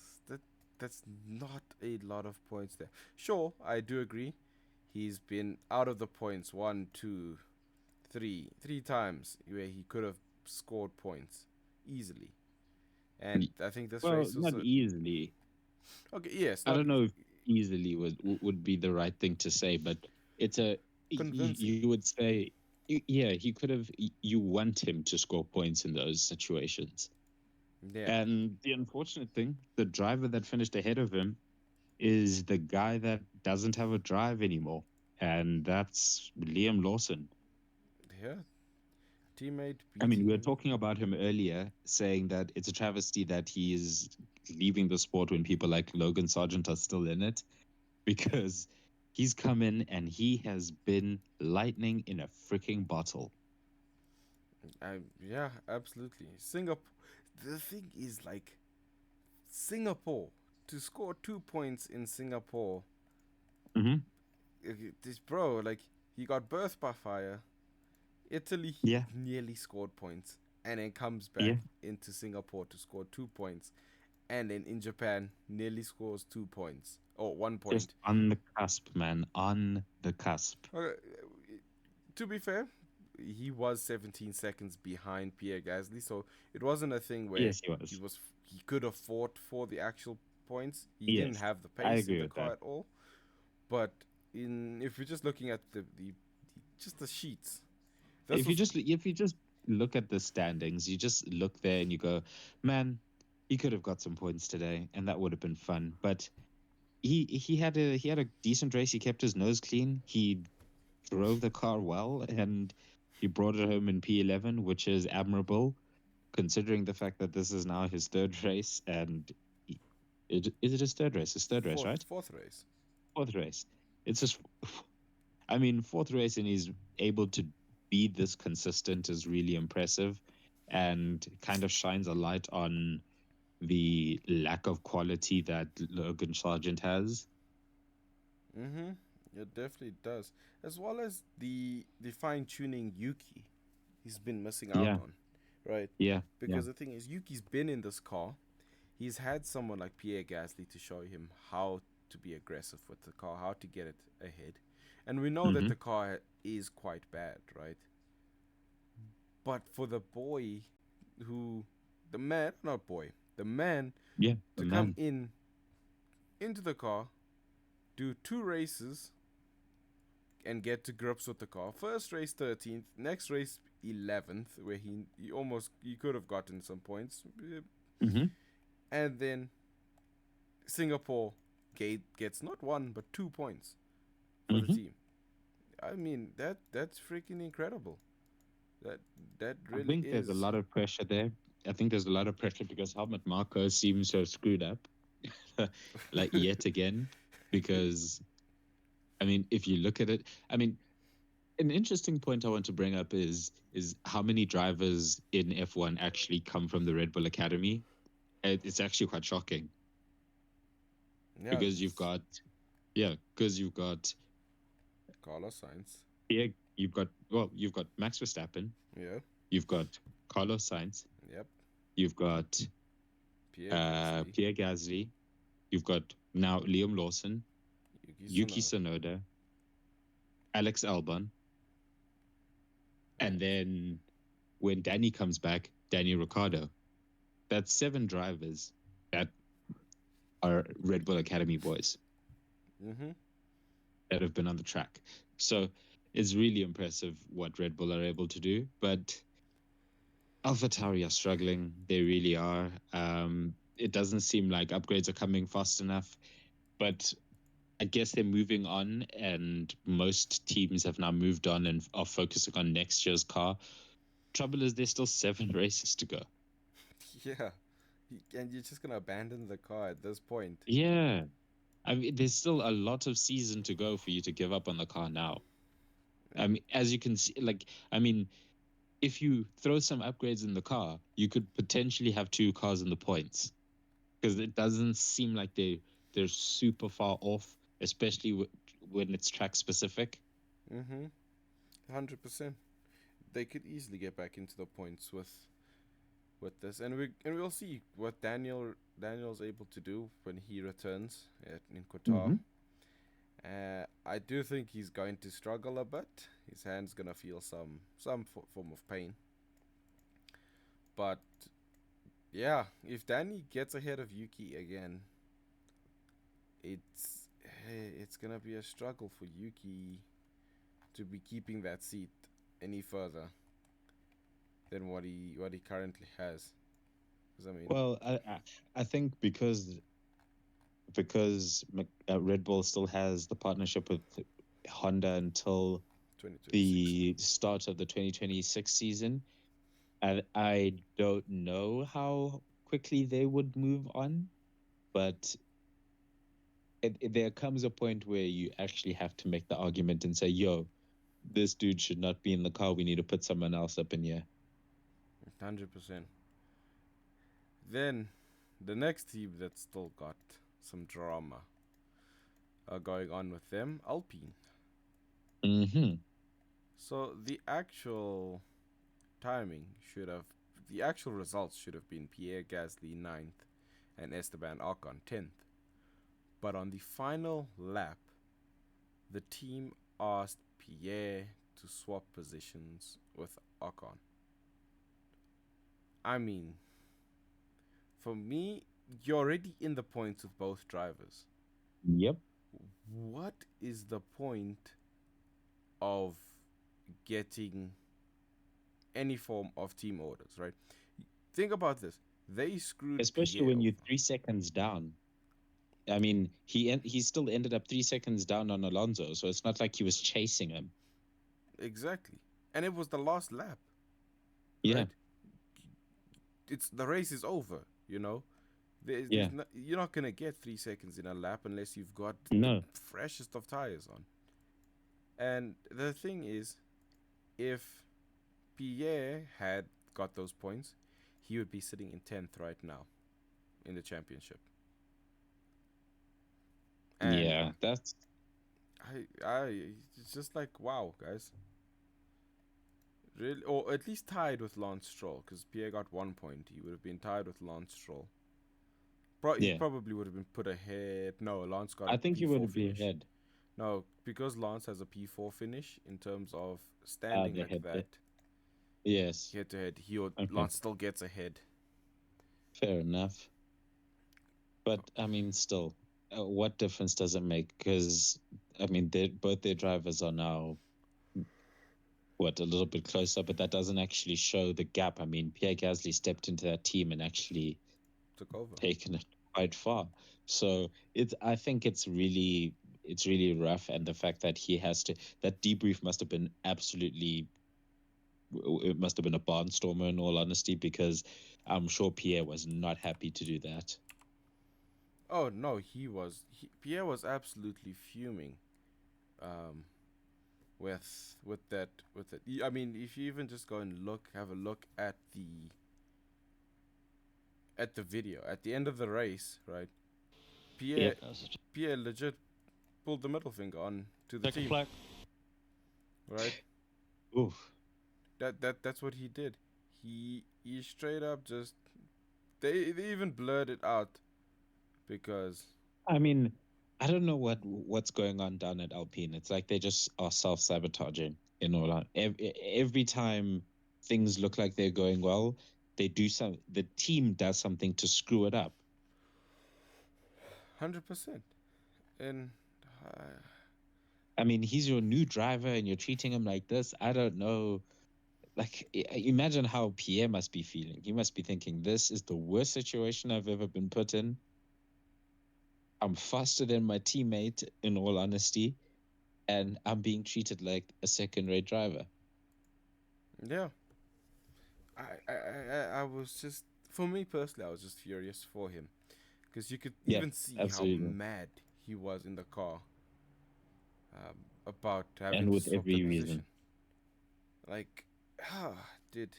That's not a lot of points there. Sure, I do agree. He's been out of the points one, two, three times where he could have scored points easily. And I think this Well, race was not a easily. okay. Yes, I not don't know if easily would be the right thing to say, but it's a convincing. you would say yeah, he could have you want him to score points in those situations. Yeah, And the unfortunate thing, the driver that finished ahead of him is the guy that doesn't have a drive anymore, and that's Liam Lawson. yeah. Teammate I mean, beating we were him. talking about him earlier, saying that it's a travesty that he is leaving the sport when people like Logan Sargent are still in it, because he's come in and he has been lightning in a freaking bottle. Yeah, absolutely. Singapore. The thing is, like, Singapore, to score 2 points in Singapore, Mm-hmm. this bro, like, he got birthed by fire. Italy, he Yeah, nearly scored points, and then comes yeah. back into Singapore to score 2 points, and then in Japan, nearly scores 2 points or one Just point. on the cusp, man. On the cusp. Okay, to be fair, he was 17 seconds behind Pierre Gasly, so it wasn't a thing where Yes, he was. he could have fought for the actual points. He didn't Yes, have the I pace in agree the with car that. at all. But in if you're just looking at the just the sheets, this was If you just look at the standings, you just look there and you go, man, he could have got some points today, and that would have been fun. But he had a decent race. He kept his nose clean. He drove the car well, and he brought it home in P11, which is admirable considering the fact that this is now his third race. And is it his third race? His third race, right? fourth race. Fourth race. It's just, I mean, fourth race, and he's able to be this consistent is really impressive, and kind of shines a light on the lack of quality that Logan Sargent has. Mm-hmm. It definitely does. As well as the fine tuning Yuki he's been missing out Yeah, on. Right? yeah, yeah. Because the thing is Yuki's been in this car. He's had someone like Pierre Gasly to show him how to be aggressive with the car, how to get it ahead. And we know that Mm-hmm. the car is quite bad, right? But for the boy who the man not boy, the man Yeah, the to come man. in into the car, do two races and get to grips with the car. First race 13th, next race 11th, where he could have gotten some points, Mm-hmm. and then Singapore gets not one but 2 points for the Mm-hmm. team. I mean that's freaking incredible. That that I really think there's a is. lot of pressure there. I think there's a lot of pressure because Helmut Marko seems so screwed up, like yet again. Because I mean, if you look at it, I mean, an interesting point I want to bring up is how many drivers in F1 actually come from the Red Bull Academy. It's actually quite shocking Yeah, because you've got yeah, because you've got Carlos Sainz. you've got you've got Max Verstappen, Yeah. you've got Carlos Sainz, Yep. you've got Pierre Gasly. Pierre Gasly, you've got now Liam Lawson, Yuki Yuki Tsunoda. Tsunoda, Alex Albon, and then when Danny comes back, Danny Ricciardo. That's seven drivers that are Red Bull Academy boys Mm-hmm. that have been on the track. So it's really impressive what Red Bull are able to do. But AlphaTauri are struggling. They really are. It doesn't seem like upgrades are coming fast enough. But I guess they're moving on, and most teams have now moved on and are focusing on next year's car. Trouble is, there's still seven races to go. Yeah. And you're just gonna abandon the car at this point. Yeah. I mean, there's still a lot of season to go for you to give up on the car now. I mean, as you can see, like, I mean, if you throw some upgrades in the car, you could potentially have two cars in the points because it doesn't seem like they're super far off, especially when it's track specific. Mm-hmm. 100%. They could easily get back into the points with this, and we'll see what Daniel's able to do when he returns in Qatar. Mm-hmm. I do think he's going to struggle a bit. His hand's gonna feel some form of pain. But yeah, if Danny gets ahead of Yuki again, it's gonna be a struggle for Yuki to be keeping that seat any further than what he currently has. Because I mean, Well, I think because Red Bull still has the partnership with Honda until 2026. the start of the 2026 season. And I don't know how quickly they would move on, but there comes a point where you actually have to make the argument and say, yo, this dude should not be in the car. We need to put someone else up in here. 100%. Then the next team that still got some drama going on with them, Alpine. Mm-hmm. So timing should have, the actual results should have been Pierre Gasly ninth and Esteban Ocon 10th. But on the final lap, the team asked Pierre to swap positions with Ocon. I mean, for me, you're already in the points with both drivers. Yep. What is the point of getting any form of team orders, right? Think about this. They screwed Especially Pierre when over. you're 3 seconds down. I mean, he still ended up 3 seconds down on Alonso, so it's not like he was chasing him. Exactly. And it was the last lap, Yeah, right? It's the race is over, you know? yeah. You're not going to get 3 seconds in a lap unless you've got the No, freshest of tires on. And the thing is, if Pierre had got those points, he would be sitting in 10th right now in the championship. And yeah, that's. it's just like, wow, guys. Really, or at least tied with Lance Stroll, because Pierre got 1 point. He would have been tied with Lance Stroll. He Yeah, probably would have been put ahead. No, Lance got a I think he P4 would be finish. ahead. No, because Lance has a P4 finish in terms of standing The like head. that, Yes. head to head, Okay. Lance still gets ahead. Fair enough. But I mean, still, what difference does it make? Because I mean, both their drivers are now a little bit closer, but that doesn't actually show the gap. I mean, Pierre Gasly stepped into that team and actually Took over. taken it quite far. So I think it's really rough, and the fact that he has to that debrief must have been absolutely it must have been a barnstormer in all honesty, because I'm sure Pierre was not happy to do that. Oh no, Pierre was absolutely fuming. Um, with that. I mean, if you even just go and have a look at the video at the end of the race, right? Pierre Yep. Pierre legit pulled the middle finger on to the Checkered team, flag. right? Oof. That's what he did. He straight up just they even blurred it out because I mean, I don't know what's going on down at Alpine. It's like they just are self-sabotaging in all out. Every time things look like they're going well, the team does something to screw it up. 100%. And uh, I mean, he's your new driver and you're treating him like this. I don't know. Like, imagine how Pierre must be feeling. He must be thinking, this is the worst situation I've ever been put in. I'm faster than my teammate, in all honesty, and I'm being treated like a second-rate driver. yeah, I was just, for me personally, I was just furious for him because you could Yeah, even see how absolutely. mad he was in the car about having And to with swap the every reason. position. Like, did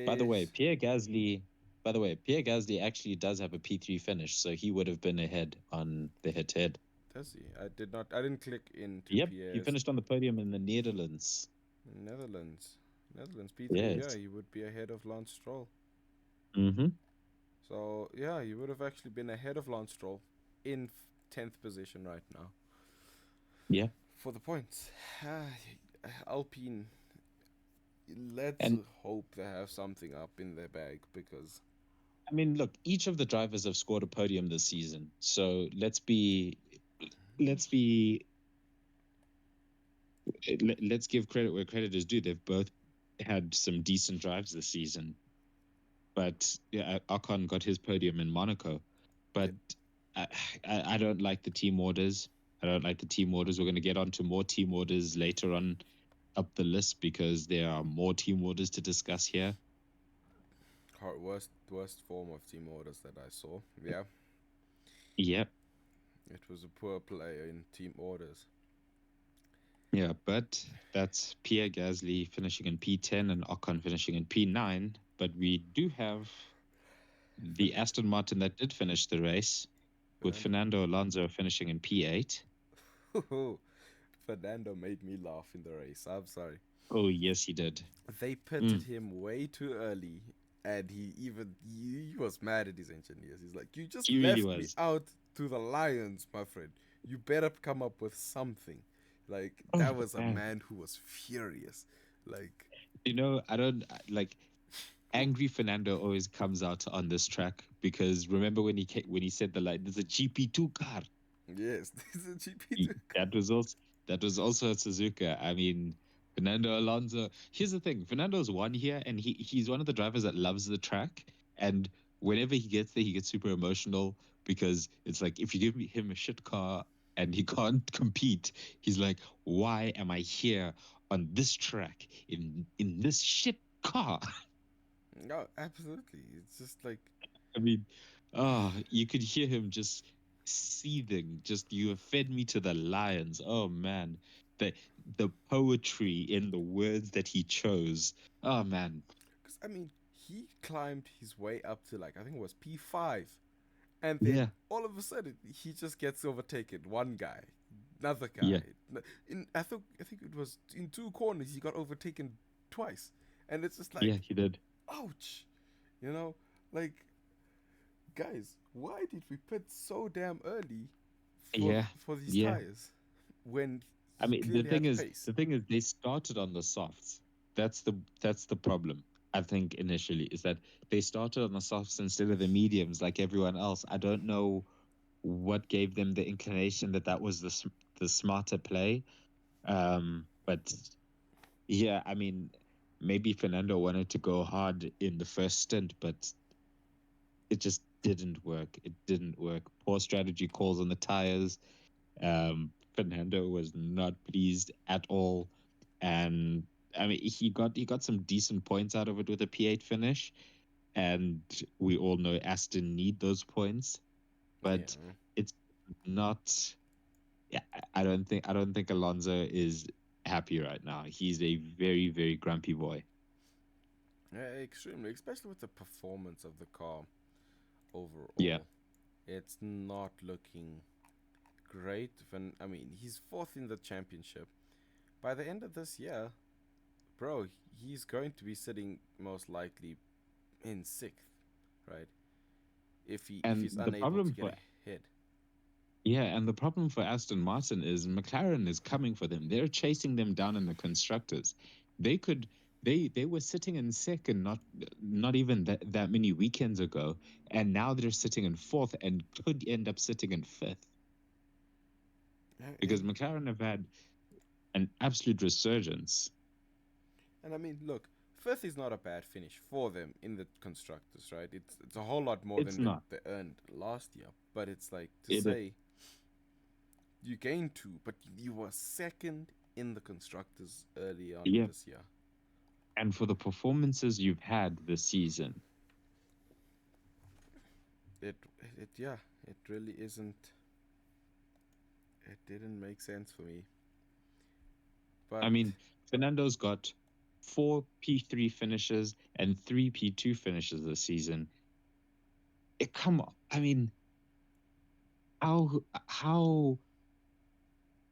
By the way, there's Pierre Gasly actually does have a P3 finish, so he would have been ahead on the head-to-head. does he? I didn't click into Yep, he Pierre's finished on the podium in the Netherlands. Netherlands. Netherlands P3. Yeah, Yes. he would be ahead of Lance Stroll. Mm-hmm. So yeah, he would have actually been ahead of Lance Stroll in 10th position right now Yeah. for the points. Alpine, let's And hope they have something up in their bag because I mean, look, each of the drivers have scored a podium this season. So let's be let's give credit where credit is due. They've both had some decent drives this season. But yeah, Ocon got his podium in Monaco. But it, I don't like the team orders. I don't like the team orders. We're going to get onto more team orders later on up the list because there are more team orders to discuss here. Worst form of team orders that I saw. Yeah, Yep. it was a poor player in team orders. Yeah, but that's Pierre Gasly finishing in P10 and Ocon finishing in P9. But we do have the Fin- Aston Martin that did finish the race with Fernando. Fernando Alonso finishing in P8. Fernando made me laugh in the race. I'm sorry. Oh, yes, he did. They pitted Mm, him way too early, and he was mad at his engineers. He's like, "You just he really left me was. out to the lions, my friend. You better come up with something." Like Oh, that was a man. man who was furious. Like, I don't like angry Fernando always comes out on this track because remember when he said the line, "There's a GP2 car." yes, this is a GP2. That was also a Suzuka. I mean, Fernando Alonso. Here's the thing: Fernando's won here, and he's one of the drivers that loves the track. And whenever he gets there, he gets super emotional because it's like if you give him a shit car and he can't compete, he's like, "Why am I here on this track in this shit car?" No, absolutely. It's just like, I mean, you could hear him just seething. Just you have fed me to the lions. Oh man, the the poetry in the words that he chose. Oh man, because I mean, he climbed his way up to like I think it was P5, and then yeah, all of a sudden he just gets overtaken. One guy, another yeah, guy. I think it was in two corners he got overtaken twice, and it's just yeah. like, He did. ouch, you know, like guys, why did we pit so damn early Yeah, for these yeah. tires when I he mean, clearly had pace? the thing is, they started on the softs. That's the problem. I think initially is that they started on the softs instead of the mediums, like everyone else. I don't know what gave them the inclination that that was the smarter play. But yeah, I mean, maybe Fernando wanted to go hard in the first stint, but it just didn't work. It didn't work. Poor strategy calls on the tires. Fernando was not pleased at all, and I mean, he got some decent points out of it with a P8 finish, and we all know Aston need those points, Yeah, but it's not. Yeah, I don't think Alonso is happy right now. He's a very, very grumpy boy. yeah, extremely, especially with the performance of the car Yeah. overall. It's not looking great. I mean, he's fourth in the championship. By the end of this year, bro, he's going to be sitting most likely in sixth, right? If And he's the unable to problem get for ahead. Yeah, and the problem for Aston Martin is McLaren is coming for them. They're chasing them down in the constructors. They could they were sitting in second not even that many weekends ago, and now they're sitting in fourth and could end up sitting in fifth because And McLaren have had an absolute resurgence. and I mean, look, fifth is not a bad finish for them in the constructors, right? It's a whole lot more It's than not. they earned last year. But it's like to It say you gained two, but you were second in the constructors early on Yeah, this year. and for the performances you've had this season, It yeah, it really isn't. It didn't make sense for me. I But mean, Fernando's got four P3 finishes and three P2 finishes this season. Come on. I mean, how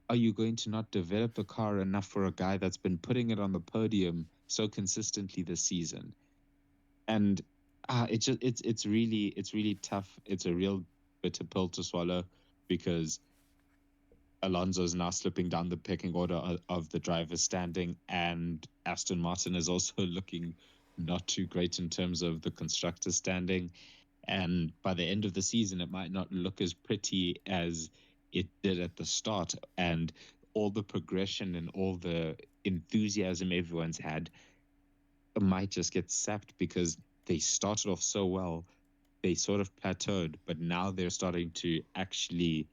are you going to not develop the car enough for a guy that's been putting it on the podium so consistently this season? And it's really tough. It's a real bitter pill to swallow because Alonso is now slipping down the pecking order of the drivers standing, and Aston Martin is also looking not too great in terms of the constructor standing. And by the end of the season, it might not look as pretty as it did at the start. And all the progression and all the enthusiasm everyone's had might just get sapped because they started off so well. They sort of plateaued, but now they're starting to actually.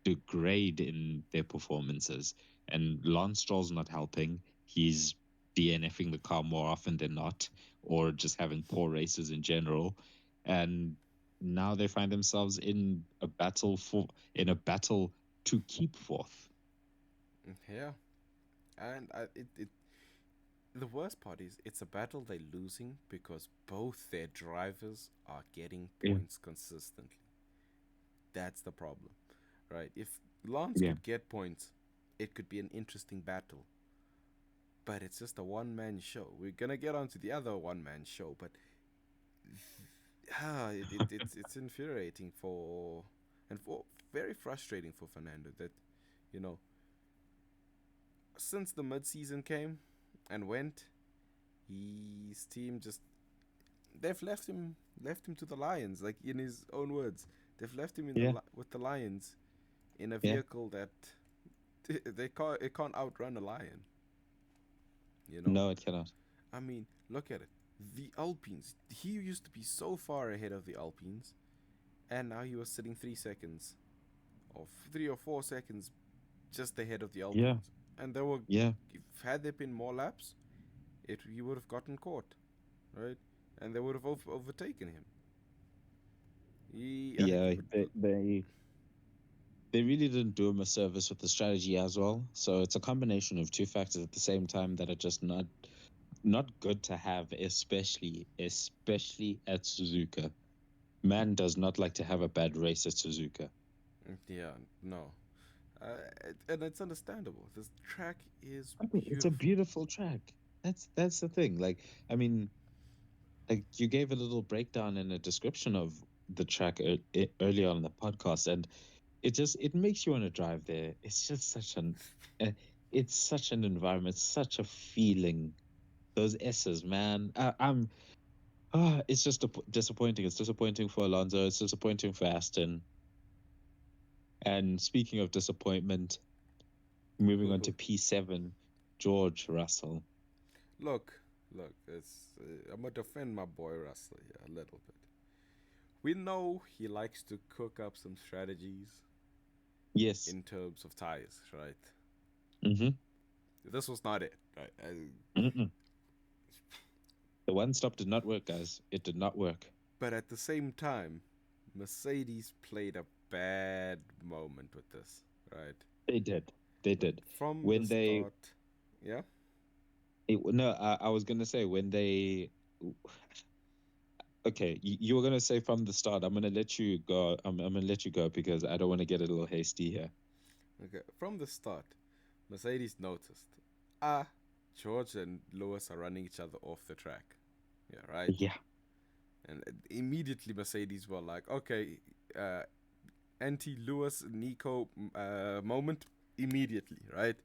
degrade in their performances. And Lance Stroll's not helping. He's DNFing the car more often than not, or just having poor races in general. And now they find themselves in a battle to keep fourth. Yeah, and the worst part is it's a battle they're losing because both their drivers are getting Yeah, points consistently. That's the problem, right? If Lance yeah, could get points, it could be an interesting battle. But it's just a one man show. We're gonna get onto the other one man show, but it's infuriating for and for very frustrating for Fernando that you know since the mid season came and went, his team just they've left him to the lions, like in his own words. They've left him in yeah, with the lions in a yeah. vehicle that it can't outrun a lion. You know, No, it cannot. I mean, look at it. The Alpines. He used to be so far ahead of the Alpines, and now he was sitting 3 seconds, or 3 or 4 seconds, just ahead of the Yeah, Alpines. And there were, yeah, had there been more laps, he would have gotten caught, right? And they would have overtaken him. I think yeah. They really didn't do him a service with the strategy as well. So it's a combination of two factors at the same time that are just not good to have, especially at Suzuka. Man does not like to have a bad race at Suzuka. yeah, no, and it's understandable. This track is I mean, it's a beautiful. beautiful track. That's the thing. Like, I mean, like you gave a little breakdown and a description of the track earlier on the podcast, and it makes you want to drive there. It's just uh, it's such an environment, such a feeling. Those S's, man. It's just disappointing. It's disappointing for Alonso. It's disappointing for Aston. And speaking of disappointment, moving on to P7, George Russell. look, look, I'm gonna defend my boy Russell here a little bit. We know he likes to cook up some strategies Yes. in terms of tires, right? Mm-hmm. This was not it, right? Mm-mm. The one stop did not work, guys. It did not work. But at the same time, Mercedes played a bad moment with this, right? They did. They Like did. from the When they, start, yeah. no, I was gonna say when they. Okay, you were gonna say from the start. I'm gonna let you go. I'm gonna let you go because I don't want to get a little hasty here. Okay, from the start, Mercedes noticed, ah, George and Lewis are running each other off the track. Yeah, right. Yeah. And immediately Mercedes were like, okay, uh, anti Lewis Nico moment immediately, right?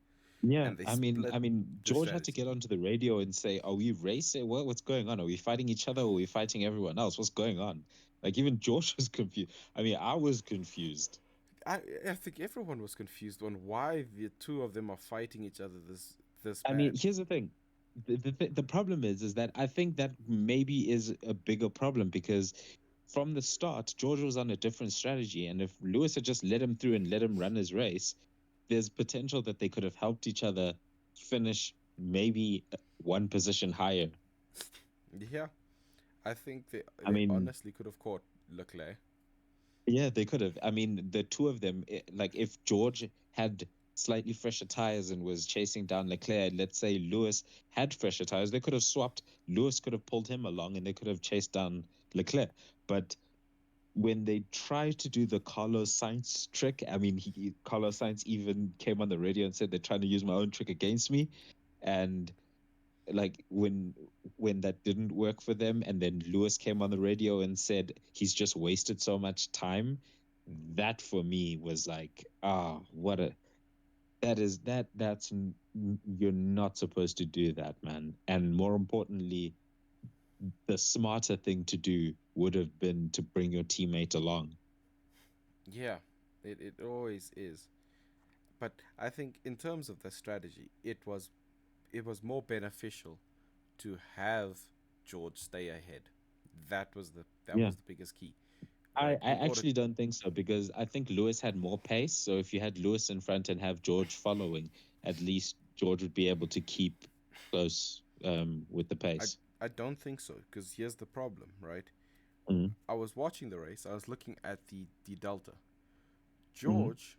Yeah, And they I split mean, the George had to strategy. get onto the radio and say, "Are we racing? What's going on? Are we fighting each other? Or are we fighting everyone else? What's going on?" Like even George was confused. I mean, I was confused. I think everyone was confused on why the two of them are fighting each other this I mean, bad. here's the thing. The problem is that I think that maybe is a bigger problem because from the start, George was on a different strategy, and if Lewis had just let him through and let him run his race, there's potential that they could have helped each other finish maybe one position higher. Yeah, I think they I they mean, honestly could have caught Leclerc. yeah, they could have. I mean, the two of them, like if George had slightly fresher tires and was chasing down Leclerc, let's say Lewis had fresher tires, they could have swapped. Lewis could have pulled him along and they could have chased down Leclerc. But when they tried to do the Carlos Sainz trick, I mean, Carlos Sainz even came on the radio and said they're trying to use my own trick against me. And like when that didn't work for them and then Lewis came on the radio and said he's just wasted so much time, that for me was like, what a that is that's you're not supposed to do that, man. And more importantly, the smarter thing to do would have been to bring your teammate along. Yeah, it always is. But I think in terms of the strategy, it was more beneficial to have George stay ahead. That was the Yeah, biggest key. right? I In order, actually don't think so because I think Lewis had more pace. So if you had Lewis in front and have George following, at least George would be able to keep close with the I pace. I don't think so, because here's the problem, right? Mm-hmm. I was watching the race. I was looking at the delta. Mm-hmm. George,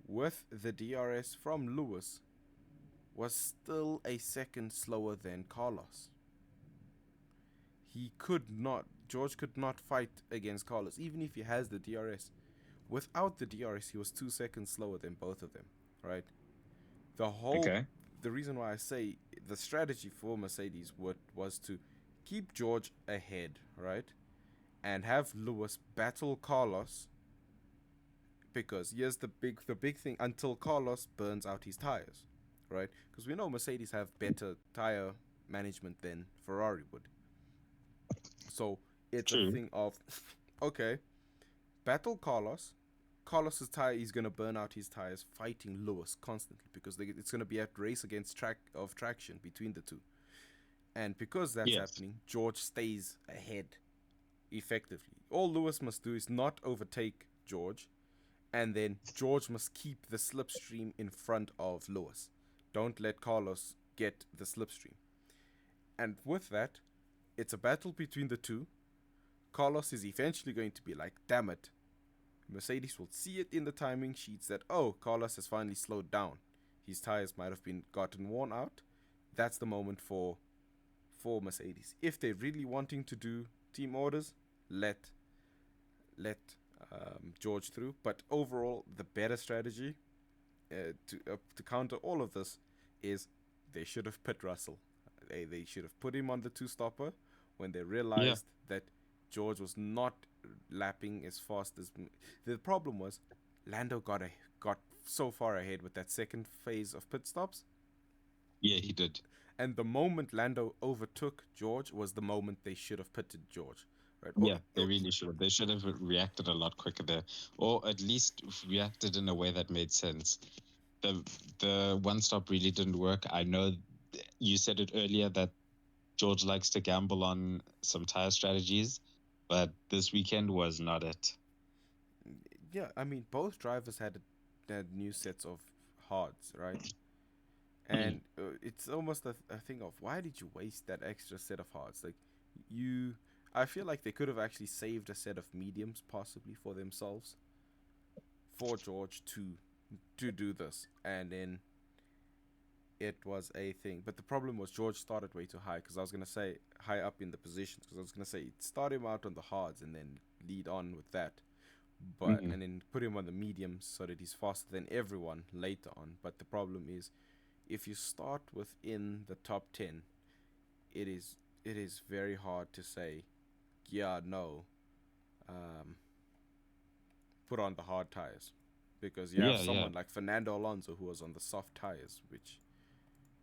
with the DRS from Lewis, was still a second slower than Carlos. He could not. George could not fight against Carlos, even if he has the DRS. Without the DRS, he was 2 seconds slower than both of them, right? The whole Okay. the reason why I say the strategy for Mercedes was to keep George ahead, right? And have Lewis battle Carlos, because here's the big thing, until Carlos burns out his tires, right? Because we know Mercedes have better tire management than Ferrari would. So it's a True. thing of okay, battle Carlos. Carlos's tire is gonna burn out his tires fighting Lewis constantly, because it's gonna be a race against traction between the two. And because that's Yes. happening, George stays ahead effectively. All Lewis must do is not overtake George, and then George must keep the slipstream in front of Lewis. Don't let Carlos get the slipstream. And with that, it's a battle between the two. Carlos is eventually going to be like, damn it. Mercedes will see it in the timing sheets that, oh, Carlos has finally slowed down. His tires might have been gotten worn out. That's the moment for Mercedes. If they're really wanting to do team orders, let let George through. But overall, the better strategy to counter all of this is they should have put Russell. They should have put him on the two stopper when they Yeah. realized that George was not lapping as fast as. The problem was Lando got so far ahead with that second phase of pit stops, Yeah, he did. and the moment Lando overtook George was the moment they should have pitted George, right? Yeah, they really should have. They should have reacted a lot quicker there, or at least reacted in a way that made sense. The the one stop really didn't work. I know you said it earlier that George likes to gamble on some tire strategies, but this weekend was not it. Yeah, I mean both drivers had new sets of hards, right? Mm. And it's almost a thing of, why did you waste that extra set of hards? Like, you, I feel like they could have actually saved a set of mediums possibly for themselves, for George to do this, and then it was a thing. But the problem was George started way too high, because I was gonna say high up in the positions, because I was gonna say start him out on the hards and then lead on with that, but Mm. and then put him on the mediums so that he's faster than everyone later on. But the problem is, if you start within the top 10, it is very hard to say, yeah, no, um, put on the hard tires, because you have Yeah, yeah, someone like Fernando Alonso who was on the soft tires, which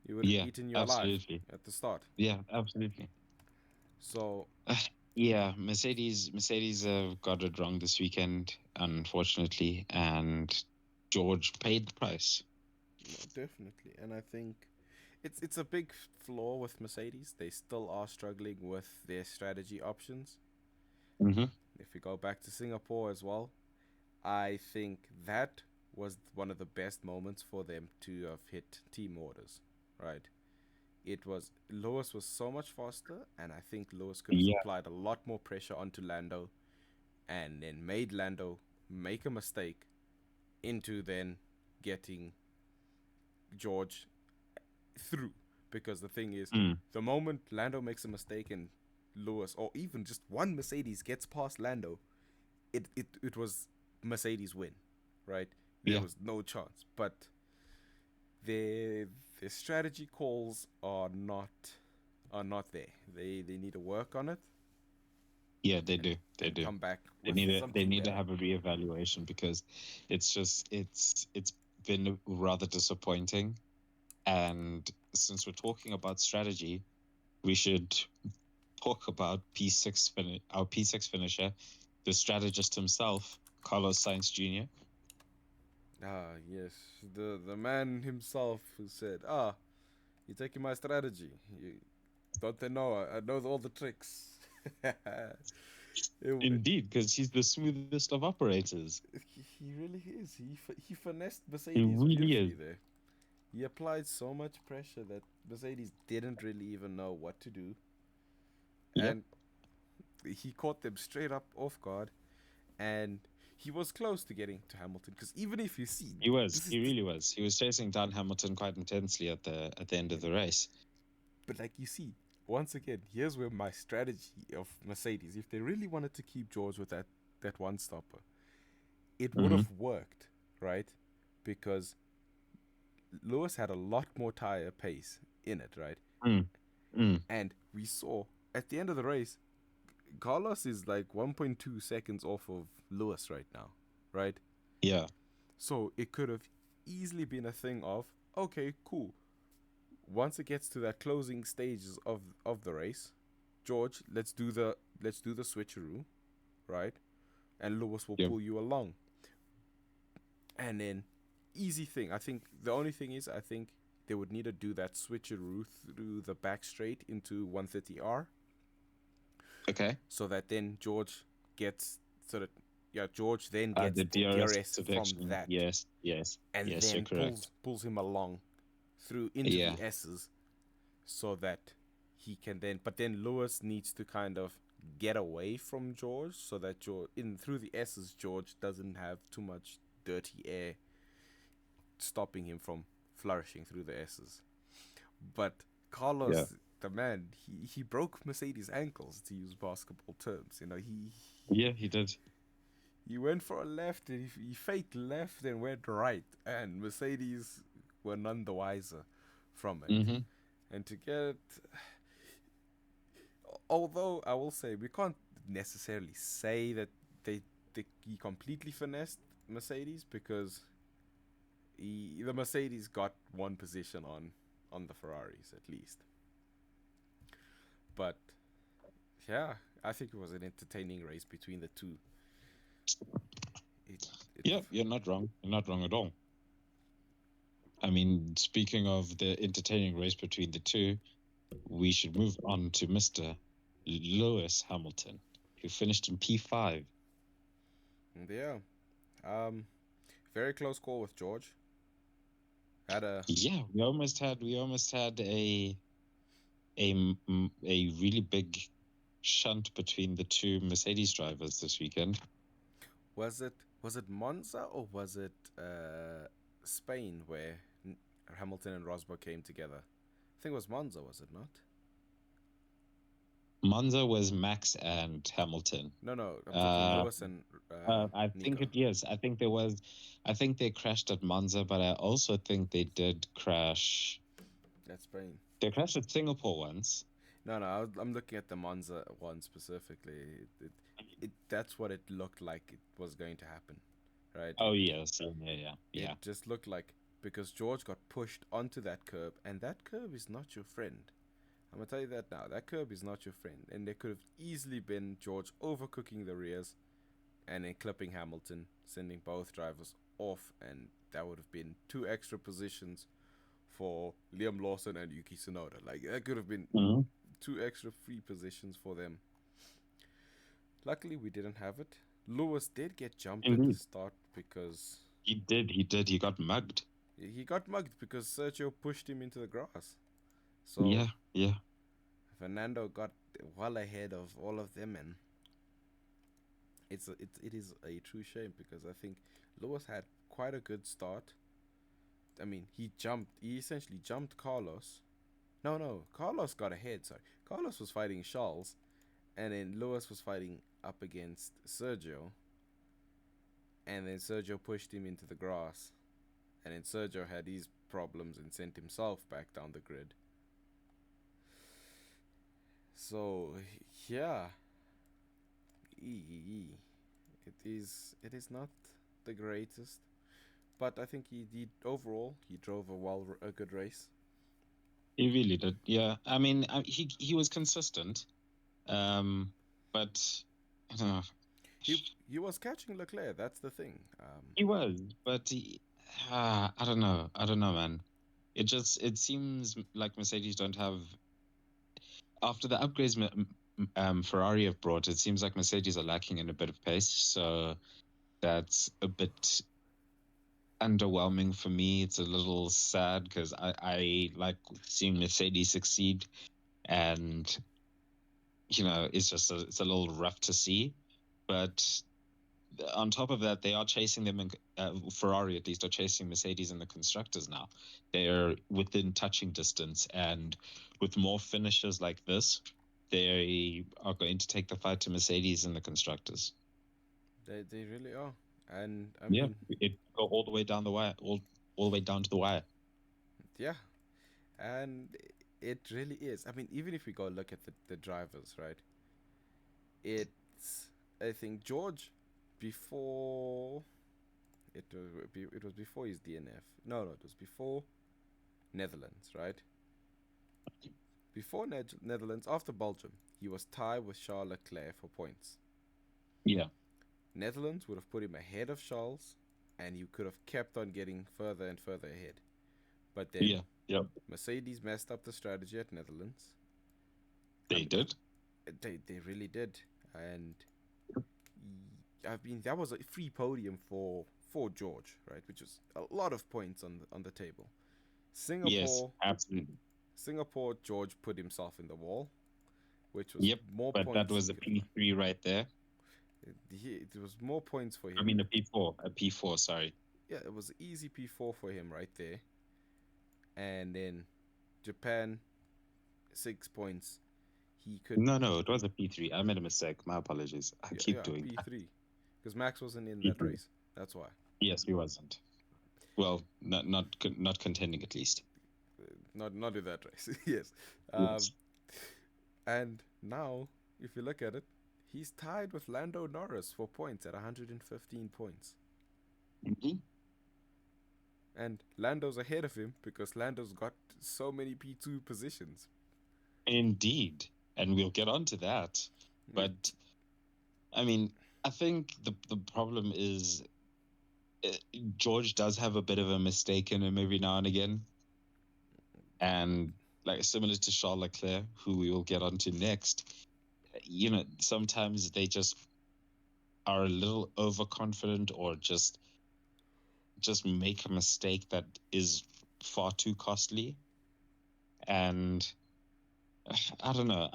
you would have yeah, eaten you alive absolutely. at the start. Yeah, absolutely. So Yeah, Mercedes got it wrong this weekend, unfortunately, and George paid the price. no, definitely, and I think it's a big flaw with Mercedes. They still are struggling with their strategy options. Hmm. If we go back to Singapore as well, I think that was one of the best moments for them to have hit team orders, right? It was Lewis was so much faster, and I think Lewis could have Yeah. applied a lot more pressure onto Lando, and then made Lando make a mistake into then getting George through. Because the thing is, Mm. the moment Lando makes a mistake and Lewis, or even just one Mercedes gets past Lando, it was Mercedes win, right? There Yeah. was no chance. But their their strategy calls are not there. They need to work on it Yeah, they and do. They and do. come back They with they something need to better. have a reevaluation because it's been rather disappointing. And since we're talking about strategy, we should talk about our P6 finisher, the strategist himself, Carlos Sainz Jr. Ah, yes, the man himself who said, "Ah, you're taking my strategy. You don't they know? I know all the tricks." It, Indeed, because he's the smoothest of operators. he really is. He finessed He Mercedes really beautifully is. there. He applied so much pressure that Mercedes didn't really even know what to do, Yep. and he caught them straight up off guard. And he was close to getting to Hamilton because even if you see, He was. this is He really was. He was chasing down Hamilton quite intensely at the end of the race. but like you see, once again, here's where my strategy of Mercedes, if they really wanted to keep George with that one stopper, it would Mm-hmm. have worked, right? Because Lewis had a lot more tire pace in it, right? Mm. Mm. And we saw at the end of the race, Carlos is like 1.2 seconds off of Lewis right now, right? Yeah. So it could have easily been a thing of, okay, cool. Once it gets to that closing stages of the race, George, let's do the switcheroo, right? And Lewis will Yep. pull you along. And then easy thing. I think the only thing is I think they would need to do that switcheroo through the back straight into 130R Okay. so that then George gets so that yeah, George then gets The the DRS DRS from protection. that Yes. Yes. and Yes. You're then correct. pulls him along through into Yeah. the S's so that he can then but then Lewis needs to kind of get away from George so that George in through the S's George doesn't have too much dirty air stopping him from flourishing through the S's. But Yeah. Carlos, the man, he broke Mercedes' ankles to use basketball terms. You know, Yeah. He did. he went for a left and he faked left and went right, and Mercedes were none the wiser from it. Mm-hmm. And to get, although I will say we can't necessarily say that he completely finessed Mercedes because the Mercedes got one position on the Ferraris at least. But yeah, I think it was an entertaining race between the two. It, it Yeah. You're not wrong. You're not wrong at all. I mean, speaking of the entertaining race between the two, we should move on to Mr. Lewis Hamilton, who finished in P5. yeah, um, very close call with George. Had a Yeah, we almost had a really big shunt between the two Mercedes drivers this weekend. was it Monza or was it Spain where Hamilton and Rosberg came together? I think it was Monza, was it not? Monza was Max and Hamilton. No, no, I'm talking Uh, Lewis and I think Nico. it yes. I think they crashed at Monza, but I also think they did crash. That's Spain. They crashed at Singapore once. No, no, I'm looking at the Monza one specifically. That's what it looked like it was going to happen, right? Oh yes, yeah. It Yeah. just looked like because George got pushed onto that curb, and that curb is not your friend. I'm gonna tell you that now. That curb is not your friend, and there could have easily been George overcooking the rears and then clipping Hamilton, sending both drivers off, and that would have been two extra positions for Liam Lawson and Yuki Tsunoda. Like that could have been Mm-hmm. two extra free positions for them. Luckily, we didn't have it. Lewis did get jumped at the Indeed, start because he did. He did. He got mugged. he got mugged because Sergio pushed him into the grass. So Yeah. Yeah. Fernando got well ahead of all of them, and it is a true shame because I think Lewis had quite a good start. I mean, he essentially jumped Carlos. No, no, Carlos got ahead. Sorry, Carlos was fighting Charles, and then Lewis was fighting up against Sergio, and then Sergio pushed him into the grass, and then Sergio had his problems and sent himself back down the grid. So yeah, it is not the greatest, but I think he did overall. He drove a good race. He really did. Yeah. I mean, he was consistent. Um, but I don't know. He was catching Leclerc. That's the thing. He was, but I don't know. I don't know, man. It seems like Mercedes don't have after the upgrades. Ferrari have brought, it seems like Mercedes are lacking in a bit of pace. So that's a bit underwhelming for me. It's a little sad because I like seeing Mercedes succeed, and it's a little rough to see. But on top of that, they are chasing them, and Ferrari at least are chasing Mercedes in the constructors now. They're within touching distance, and with more finishes like this, they are going to take the fight to Mercedes in the constructors. They really are. And I Yeah, mean, it go all the way down the wire, all the way down to the wire. yeah, and it really is. I mean, even if we go look at the drivers, right? It's, I think George, before it was before his DNF. No, it was before Netherlands, right? Before Netherlands, after Belgium, he was tied with Charles Leclerc for points. Yeah, Netherlands would have put him ahead of Charles, and he could have kept on getting further and further ahead. But then yeah, yeah. Mercedes messed up the strategy at Netherlands. I They mean, did. they really did, and I mean that was a free podium for George, right? Which was a lot of points on the table. Yes, Singapore, absolutely. Singapore, George put himself in the wall, which was Yep. more But that points he was a could have. P3 right there. It was more points for I him. mean, a P4, a P4. Sorry. Yeah, it was easy P4 for him right there. And then Japan, 6 points. He could, No, no, it was a P3. I made a mistake. My apologies. I yeah, keep yeah, doing that. P3, because Max wasn't in that P3. race. That's why. Yes, he wasn't. Well, not contending at least. Not in that race. Yes. Um, Yes. and now, if you look at it, he's tied with Lando Norris for points at 115 points. Mhm. And Lando's ahead of him because Lando's got so many P2 positions. Indeed. And we'll get on to that. Mm, But I mean, I think the problem is uh, George does have a bit of a mistake in him every now and again. And like similar to Charles Leclerc, who we will get onto next, sometimes they just are a little overconfident or just make a mistake that is far too costly. And I don't know.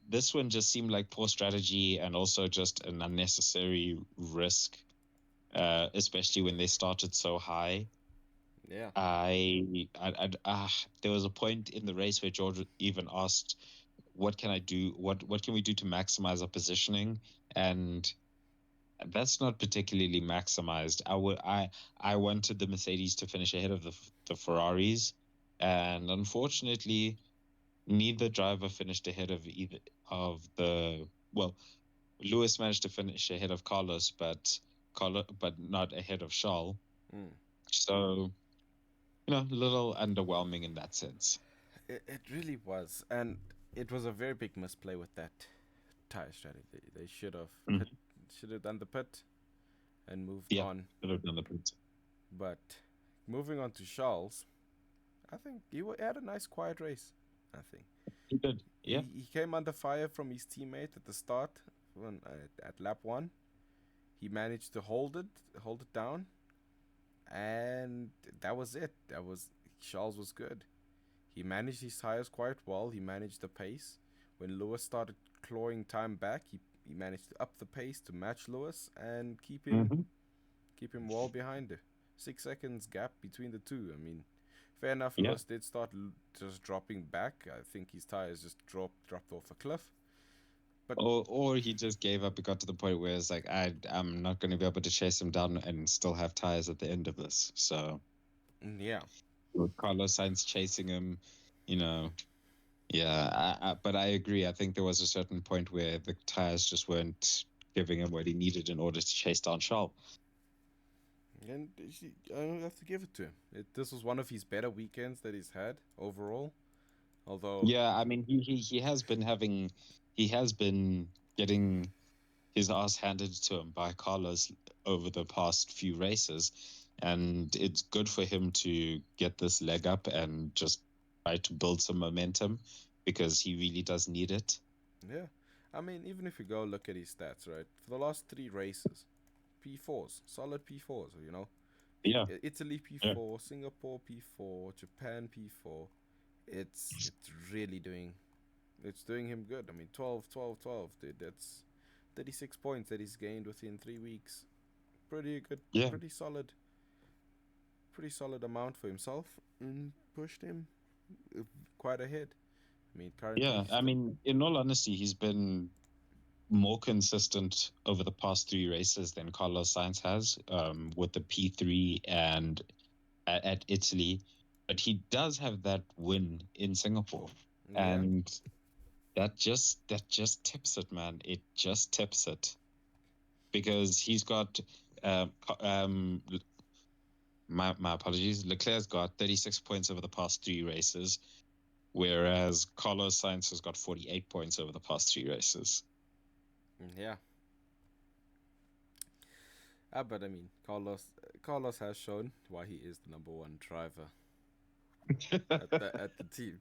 This one just seemed like poor strategy and also just an unnecessary risk, especially when they started so high. yeah. There was a point in the race where George even asked, "What can I do? What can we do to maximize our positioning?" And that's not particularly maximized. I wanted the Mercedes to finish ahead of the Ferraris, and unfortunately, neither driver finished ahead of either of the. Well, Lewis managed to finish ahead of Carlos, but not ahead of Charles. Mm. So a little underwhelming in that sense. It really was. And it was a very big misplay with that tire strategy. They Mhm. should have done the pit and moved Yeah, on. should have done the pit. But moving on to Charles, I think had a nice quiet race. I think He did. Yeah. he came under fire from his teammate at the start at lap one. He managed to hold it down, and that was it. That was Charles was good. He managed his tires quite well. He managed the pace. When Lewis started clawing time back, he managed to up the pace to match Lewis and Hmm. keep him well behind it. 6 seconds gap between the two. I mean, fair enough. Yeah. Lewis did start just dropping back. I think his tires just dropped off a cliff. But Or he just gave up. It got to the point where it's like I'm not going to be able to chase him down and still have tires at the end of this. So yeah, with Carlos Sainz chasing him, you know, yeah. But I agree. I think there was a certain point where the tires just weren't giving him what he needed in order to chase down Charles. and I don't have to give it to him. This was one of his better weekends that he's had overall. Although, Yeah, I mean he has been getting his ass handed to him by Carlos over the past few races, and it's good for him to get this leg up and just try to build some momentum because he really does need it. Yeah. I mean, even if you go look at his stats, right? For the last three races, P4s, solid P4s, you know? Yeah, Italy yeah, P4, Singapore P4, Japan P4. It's really doing him good. I mean, 12, 12, 12, dude. That's 36 points that he's gained within 3 weeks. Pretty good, yeah, pretty solid amount for himself, and pushed him uh, quite ahead. I mean, currently yeah. he's I mean, in all honesty, he's been more consistent over the past three races than Carlos Sainz has, with the P3 and at Italy. But he does have that win in Singapore, yeah, and that just tips it, man. It just tips it because he's got my apologies. Leclerc's got 36 points over the past three races, whereas Carlos Sainz has got 48 points over the past three races. yeah. But I mean, Carlos has shown why he is the number one driver at the team.